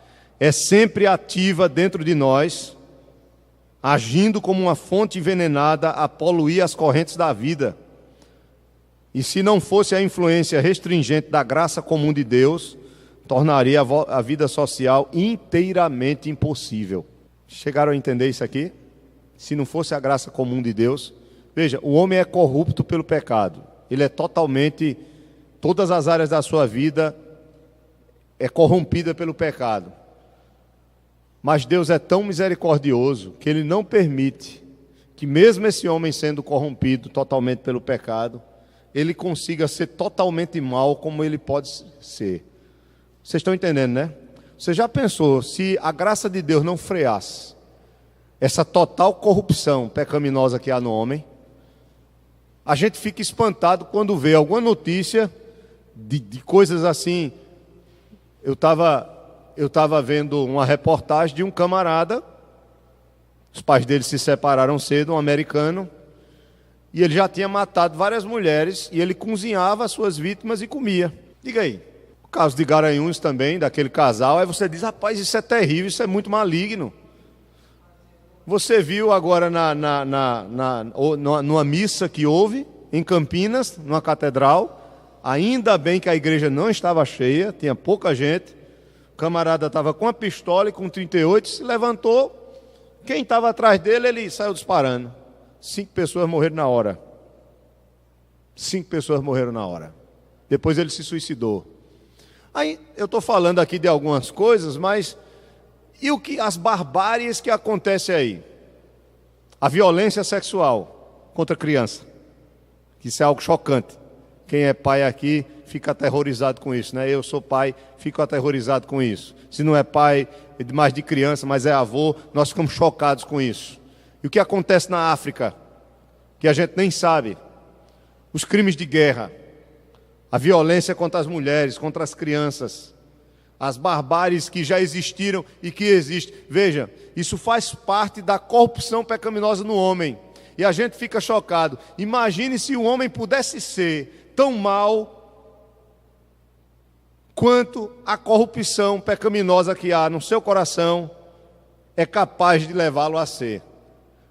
é sempre ativa dentro de nós, agindo como uma fonte envenenada a poluir as correntes da vida. E se não fosse a influência restringente da graça comum de Deus, tornaria a vida social inteiramente impossível. Chegaram a entender isso aqui? Se não fosse a graça comum de Deus, veja, o homem é corrupto pelo pecado. Ele é totalmente, todas as áreas da sua vida é corrompida pelo pecado. Mas Deus é tão misericordioso que Ele não permite que mesmo esse homem sendo corrompido totalmente pelo pecado, ele consiga ser totalmente mal como ele pode ser. Vocês estão entendendo, né? Você já pensou se a graça de Deus não freasse essa total corrupção pecaminosa que há no homem? A gente fica espantado quando vê alguma notícia de coisas assim. Eu estava vendo uma reportagem de um camarada, os pais dele se separaram cedo, um americano, e ele já tinha matado várias mulheres, e ele cozinhava as suas vítimas e comia. Diga aí, o caso de Garanhuns também, daquele casal, aí você diz, rapaz, isso é terrível, isso é muito maligno. Você viu agora numa missa que houve em Campinas, numa catedral, ainda bem que a igreja não estava cheia, tinha pouca gente, o camarada estava com a pistola e com 38, se levantou, quem estava atrás dele, ele saiu disparando. 5 pessoas morreram na hora. 5 pessoas morreram na hora. Depois ele se suicidou. Aí eu estou falando aqui de algumas coisas, mas e as barbáries que acontecem aí? A violência sexual contra a criança. Que isso é algo chocante. Quem é pai aqui fica aterrorizado com isso, né? Eu sou pai, fico aterrorizado com isso. Se não é pai mais de criança, mas é avô, nós ficamos chocados com isso. E o que acontece na África, que a gente nem sabe, os crimes de guerra, a violência contra as mulheres, contra as crianças, as barbáries que já existiram e que existem. Veja, isso faz parte da corrupção pecaminosa no homem. E a gente fica chocado. Imagine se o homem pudesse ser tão mau quanto a corrupção pecaminosa que há no seu coração é capaz de levá-lo a ser.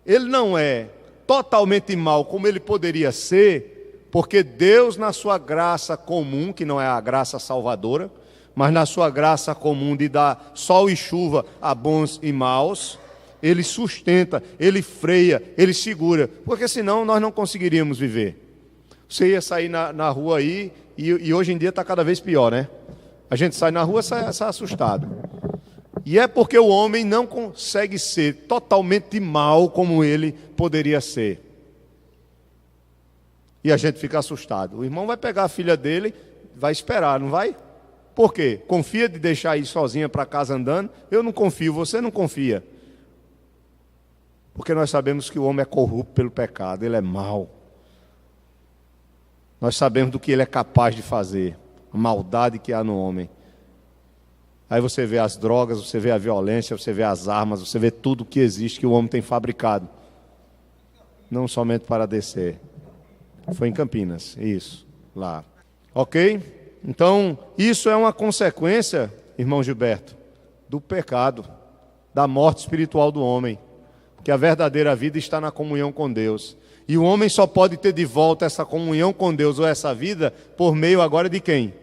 Ele não é totalmente mau como ele poderia ser, porque Deus, na sua graça comum, que não é a graça salvadora, mas na sua graça comum de dar sol e chuva a bons e maus, Ele sustenta, Ele freia, Ele segura, porque senão nós não conseguiríamos viver. Você ia sair na rua aí, e hoje em dia está cada vez pior, né? A gente sai na rua e sai assustado. E é porque o homem não consegue ser totalmente mal como ele poderia ser. E a gente fica assustado. O irmão vai pegar a filha dele, vai esperar, não vai? Por quê? Confia de deixar ir sozinha para casa andando? Eu não confio, você não confia. Porque nós sabemos que o homem é corrupto pelo pecado, ele é mau. Nós sabemos do que ele é capaz de fazer, a maldade que há no homem. Aí você vê as drogas, você vê a violência, você vê as armas, você vê tudo que existe que o homem tem fabricado. Não somente para descer. Foi em Campinas, isso, lá. Ok? Então, isso é uma consequência, irmão Gilberto, do pecado, da morte espiritual do homem. Que a verdadeira vida está na comunhão com Deus. E o homem só pode ter de volta essa comunhão com Deus ou essa vida por meio agora de quem?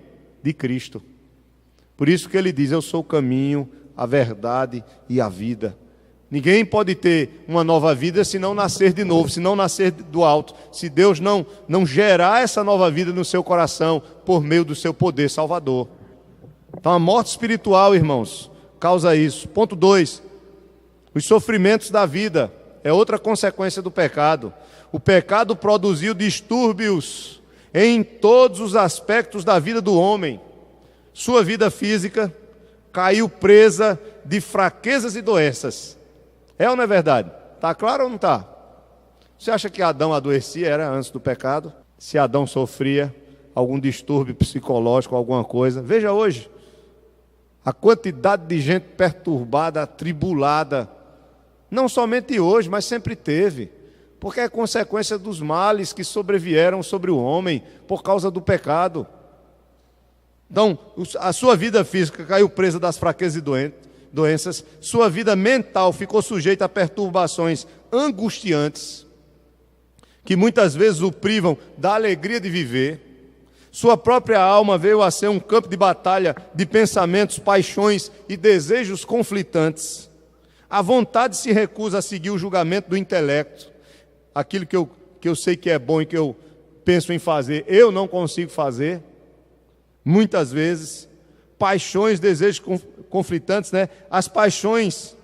De Cristo. Por isso que ele diz, eu sou o caminho, a verdade e a vida. Ninguém pode ter uma nova vida se não nascer de novo, se não nascer do alto. Se Deus não gerar essa nova vida no seu coração por meio do seu poder salvador. Então a morte espiritual, irmãos, causa isso. Ponto 2. Os sofrimentos da vida é outra consequência do pecado. O pecado produziu distúrbios em todos os aspectos da vida do homem. Sua vida física caiu presa de fraquezas e doenças. É ou não é verdade? Está claro ou não está? Você acha que Adão adoecia era antes do pecado? Se Adão sofria algum distúrbio psicológico, alguma coisa. Veja hoje, a quantidade de gente perturbada, atribulada, não somente hoje, mas sempre teve, porque é consequência dos males que sobrevieram sobre o homem por causa do pecado. Então, a sua vida física caiu presa das fraquezas e doenças, sua vida mental ficou sujeita a perturbações angustiantes, que muitas vezes o privam da alegria de viver. Sua própria alma veio a ser um campo de batalha de pensamentos, paixões e desejos conflitantes. A vontade se recusa a seguir o julgamento do intelecto. Aquilo que eu sei que é bom e que eu penso em fazer, eu não consigo fazer. Muitas vezes, paixões, desejos conflitantes, né? As paixões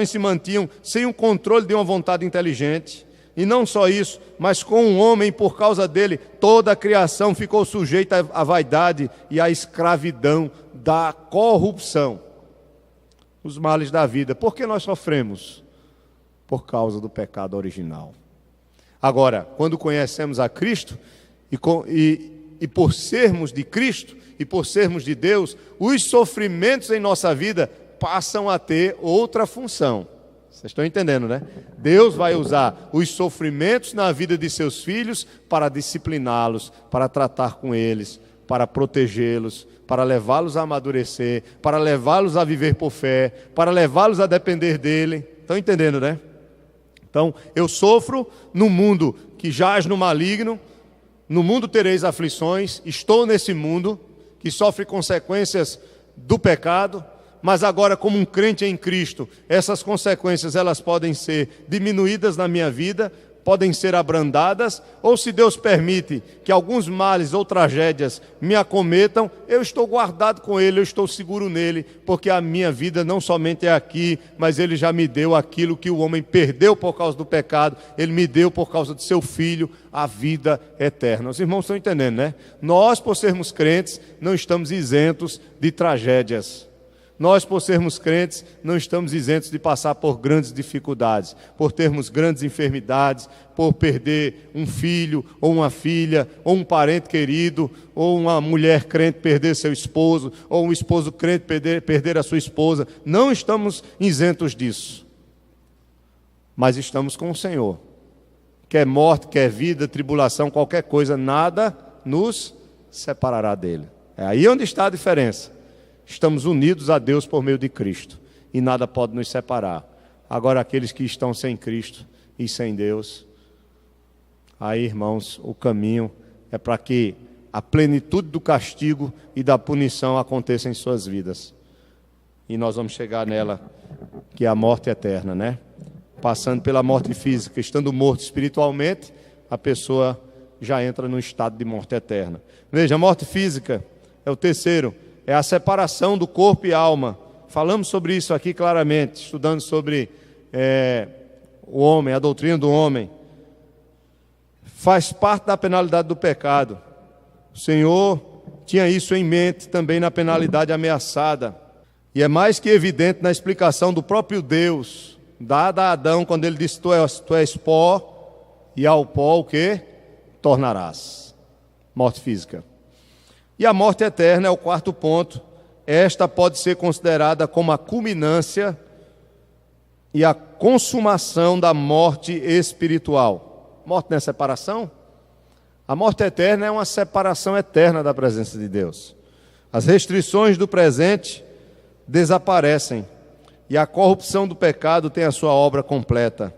se mantinham sem o controle de uma vontade inteligente. E não só isso, mas com um homem, por causa dele, toda a criação ficou sujeita à vaidade e à escravidão da corrupção. Os males da vida. Por que nós sofremos? Por causa do pecado original. Agora, quando conhecemos a Cristo, e por sermos de Cristo, e por sermos de Deus, os sofrimentos em nossa vida passam a ter outra função. Vocês estão entendendo, né? Deus vai usar os sofrimentos na vida de seus filhos para discipliná-los, para tratar com eles, para protegê-los, para levá-los a amadurecer, para levá-los a viver por fé, para levá-los a depender dele. Estão entendendo, né? Então, eu sofro no mundo que jaz no maligno, no mundo tereis aflições, estou nesse mundo que sofre consequências do pecado, mas agora, como um crente em Cristo, essas consequências elas podem ser diminuídas na minha vida, podem ser abrandadas, ou se Deus permite que alguns males ou tragédias me acometam, eu estou guardado com Ele, eu estou seguro nele, porque a minha vida não somente é aqui, mas Ele já me deu aquilo que o homem perdeu por causa do pecado, Ele me deu por causa do seu Filho, a vida eterna. Os irmãos estão entendendo, né? Nós, por sermos crentes, não estamos isentos de tragédias. Nós, por sermos crentes, não estamos isentos de passar por grandes dificuldades, por termos grandes enfermidades, por perder um filho, ou uma filha, ou um parente querido, ou uma mulher crente perder seu esposo, ou um esposo crente perder a sua esposa. Não estamos isentos disso, mas estamos com o Senhor. Quer morte, quer vida, tribulação, qualquer coisa, nada nos separará dele. É aí onde está a diferença. Estamos unidos a Deus por meio de Cristo, e nada pode nos separar. Agora, aqueles que estão sem Cristo e sem Deus, aí, irmãos, o caminho é para que a plenitude do castigo e da punição aconteça em suas vidas. E nós vamos chegar nela, que é a morte eterna, né? Passando pela morte física, estando morto espiritualmente, a pessoa já entra num estado de morte eterna. Veja, a morte física é o terceiro. É a separação do corpo e alma. Falamos sobre isso aqui claramente, estudando sobre o homem, a doutrina do homem. Faz parte da penalidade do pecado. O Senhor tinha isso em mente também na penalidade ameaçada. E é mais que evidente na explicação do próprio Deus, dada a Adão, quando ele disse, tu és pó, e ao pó o que? Tornarás. Morte física. E a morte eterna é o quarto ponto. Esta pode ser considerada como a culminância e a consumação da morte espiritual. Morte não é separação? A morte eterna é uma separação eterna da presença de Deus. As restrições do presente desaparecem e a corrupção do pecado tem a sua obra completa.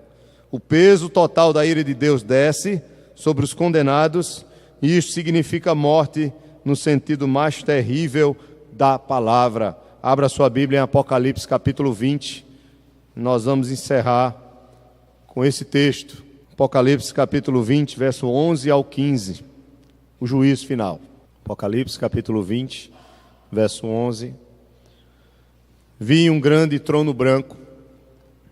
O peso total da ira de Deus desce sobre os condenados e isso significa morte no sentido mais terrível da palavra. Abra sua Bíblia em Apocalipse capítulo 20. Nós vamos encerrar com esse texto. Apocalipse capítulo 20, verso 11 ao 15. O juízo final. Apocalipse capítulo 20, verso 11. Vi um grande trono branco,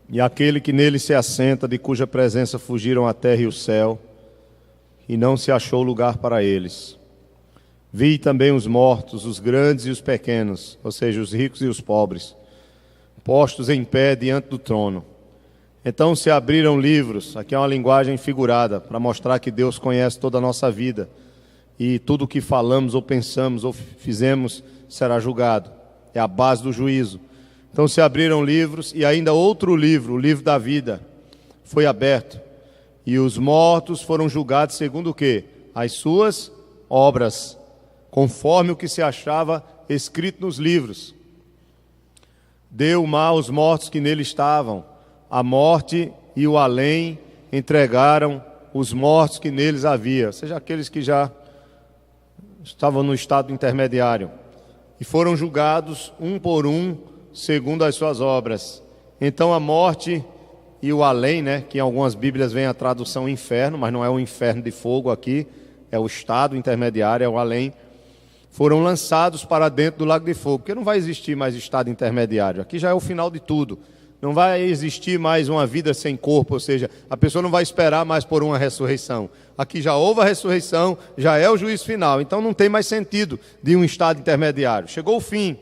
e aquele que nele se assenta, de cuja presença fugiram a terra e o céu, e não se achou lugar para eles. Vi também os mortos, os grandes e os pequenos, ou seja, os ricos e os pobres, postos em pé diante do trono. Então se abriram livros, aqui é uma linguagem figurada, para mostrar que Deus conhece toda a nossa vida, e tudo o que falamos ou pensamos ou fizemos será julgado, é a base do juízo. Então se abriram livros, e ainda outro livro, o livro da vida, foi aberto, e os mortos foram julgados segundo o quê? As suas obras, conforme o que se achava escrito nos livros. deu o mar aos mortos que nele estavam. A morte e o além entregaram os mortos que neles havia, ou seja, aqueles que já estavam no estado intermediário, e foram julgados um por um, segundo as suas obras. Então a morte e o além, que em algumas Bíblias vem a tradução inferno, mas não é o inferno de fogo aqui, é o estado intermediário, é o além, foram lançados para dentro do lago de fogo, porque não vai existir mais estado intermediário, aqui já é o final de tudo. Não vai existir mais uma vida sem corpo, ou seja, a pessoa não vai esperar mais por uma ressurreição. Aqui já houve a ressurreição, já é o juízo final, então não tem mais sentido de um estado intermediário. Chegou o fim.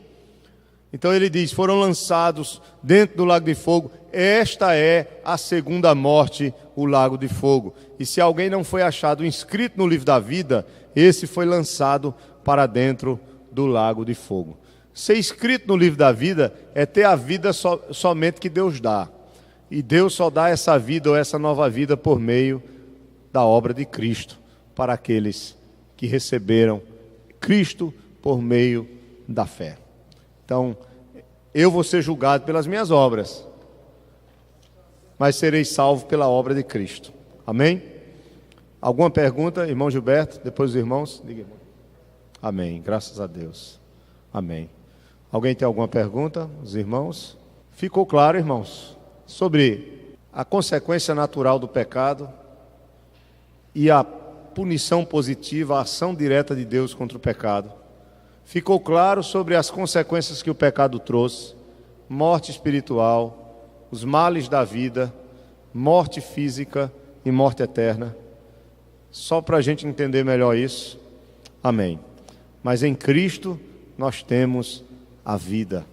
Então ele diz, foram lançados dentro do lago de fogo. Esta é a segunda morte, o lago de fogo. E se alguém não foi achado inscrito no livro da vida, esse foi lançado para dentro do lago de fogo. Ser escrito no livro da vida é ter a vida somente que Deus dá. E Deus só dá essa vida ou essa nova vida por meio da obra de Cristo, para aqueles que receberam Cristo por meio da fé. Então, eu vou ser julgado pelas minhas obras, mas serei salvo pela obra de Cristo. Amém? Alguma pergunta, irmão Gilberto? Depois os irmãos? Diga, irmão. Amém, graças a Deus. Amém. Alguém tem alguma pergunta? Os irmãos? Ficou claro, irmãos, sobre a consequência natural do pecado e a punição positiva, a ação direta de Deus contra o pecado. Ficou claro sobre as consequências que o pecado trouxe: morte espiritual, os males da vida, morte física e morte eterna. Só para a gente entender melhor isso. Amém. Mas em Cristo nós temos a vida.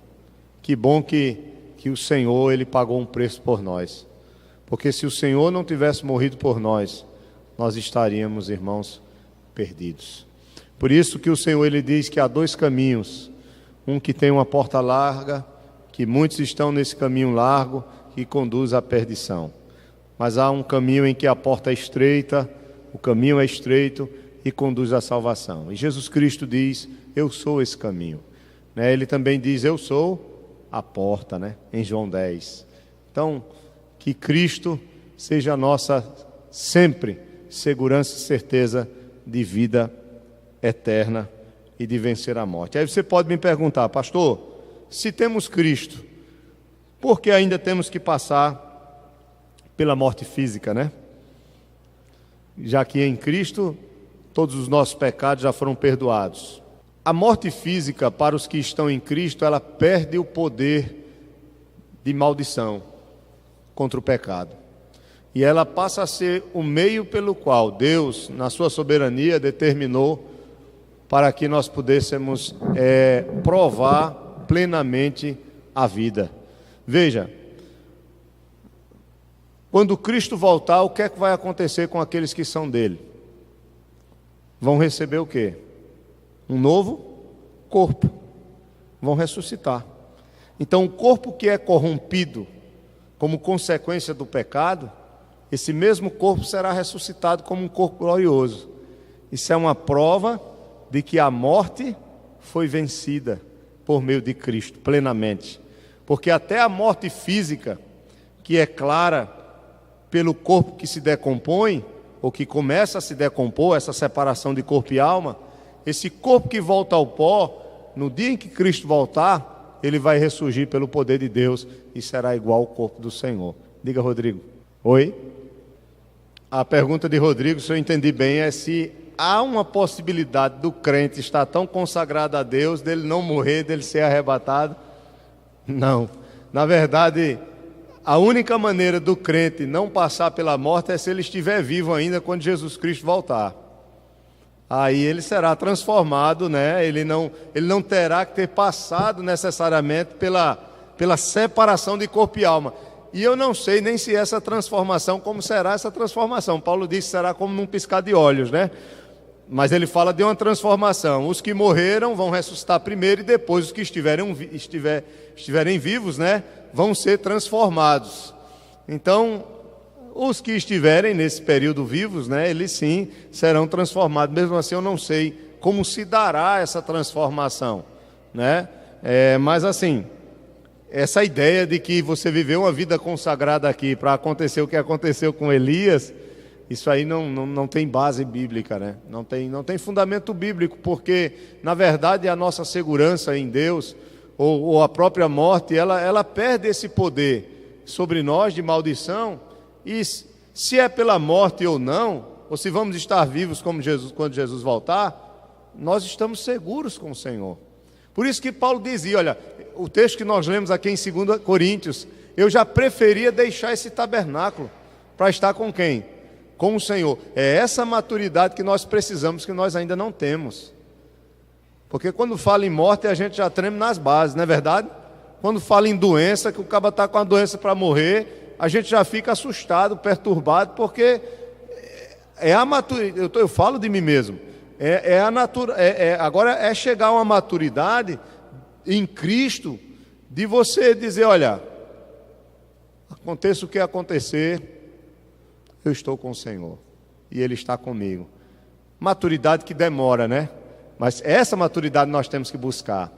Que bom que o Senhor, Ele pagou um preço por nós. Porque se o Senhor não tivesse morrido por nós, nós estaríamos, irmãos, perdidos. Por isso que o Senhor, Ele diz que há dois caminhos. Um que tem uma porta larga, que muitos estão nesse caminho largo, que conduz à perdição. Mas há um caminho em que a porta é estreita, o caminho é estreito e conduz à salvação. E Jesus Cristo diz, eu sou esse caminho. Ele também diz, eu sou a porta, em João 10. Então, que Cristo seja a nossa sempre segurança e certeza de vida eterna e de vencer a morte. Aí você pode me perguntar, pastor, se temos Cristo, por que ainda temos que passar pela morte física, Já que em Cristo todos os nossos pecados já foram perdoados. A morte física, para os que estão em Cristo, ela perde o poder de maldição contra o pecado. E ela passa a ser o meio pelo qual Deus, na sua soberania, determinou para que nós pudéssemos provar plenamente a vida. Veja, quando Cristo voltar, o que é que vai acontecer com aqueles que são dele? Vão receber o quê? Um novo corpo. Vão ressuscitar. Então, o corpo que é corrompido como consequência do pecado, esse mesmo corpo será ressuscitado como um corpo glorioso. Isso é uma prova de que a morte foi vencida por meio de Cristo, plenamente. Porque até a morte física, que é clara pelo corpo que se decompõe, ou que começa a se decompor, essa separação de corpo e alma, esse corpo que volta ao pó, no dia em que Cristo voltar, ele vai ressurgir pelo poder de Deus e será igual ao corpo do Senhor. Diga, Rodrigo. Oi? A pergunta de Rodrigo, se eu entendi bem, é se há uma possibilidade do crente estar tão consagrado a Deus, dele não morrer, dele ser arrebatado. Não. Na verdade, a única maneira do crente não passar pela morte é se ele estiver vivo ainda quando Jesus Cristo voltar. Aí ele será transformado, ele não terá que ter passado necessariamente pela separação de corpo e alma. E eu não sei nem se essa transformação, como será essa transformação. Paulo disse que será como num piscar de olhos, Mas ele fala de uma transformação. Os que morreram vão ressuscitar primeiro e depois os que estiverem vivos, vão ser transformados. Então, os que estiverem nesse período vivos, eles sim serão transformados. Mesmo assim, eu não sei como se dará essa transformação, Mas assim, essa ideia de que você viveu uma vida consagrada aqui para acontecer o que aconteceu com Elias, isso aí não tem base bíblica, né? Não tem fundamento bíblico, porque, na verdade, a nossa segurança em Deus, ou a própria morte, ela perde esse poder sobre nós de maldição, e se é pela morte ou não, ou se vamos estar vivos como Jesus, quando Jesus voltar, nós estamos seguros com o Senhor. Por isso que Paulo dizia, olha, o texto que nós lemos aqui em 2 Coríntios, eu já preferia deixar esse tabernáculo para estar com quem? Com o Senhor. É essa maturidade que nós precisamos, que nós ainda não temos. Porque quando fala em morte, a gente já treme nas bases, não é verdade? Quando fala em doença, que o cara está com a doença para morrer, a gente já fica assustado, perturbado, porque é a maturidade. Eu falo de mim mesmo. Agora é chegar a uma maturidade em Cristo, de você dizer, olha, aconteça o que acontecer, eu estou com o Senhor, e Ele está comigo. Maturidade que demora, né? Mas essa maturidade nós temos que buscar.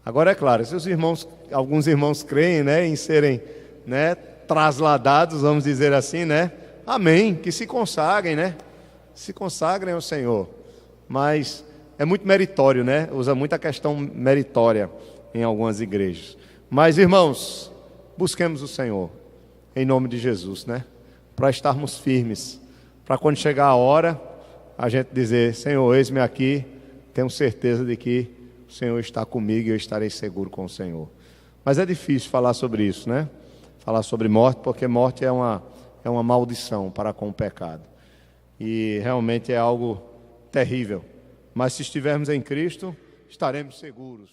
Agora é claro, se alguns irmãos creem, né, em serem, né, trasladados, vamos dizer assim, né? Amém, que se consagrem, né? Se consagrem ao Senhor. Mas é muito meritório, né? Usa muita questão meritória em algumas igrejas. Mas, irmãos, busquemos o Senhor, em nome de Jesus, né? Para estarmos firmes, para quando chegar a hora, a gente dizer, Senhor, eis-me aqui, tenho certeza de que o Senhor está comigo e eu estarei seguro com o Senhor. Mas é difícil falar sobre isso, né? Falar sobre morte, porque morte é uma maldição para com o pecado. E realmente é algo terrível. Mas se estivermos em Cristo, estaremos seguros.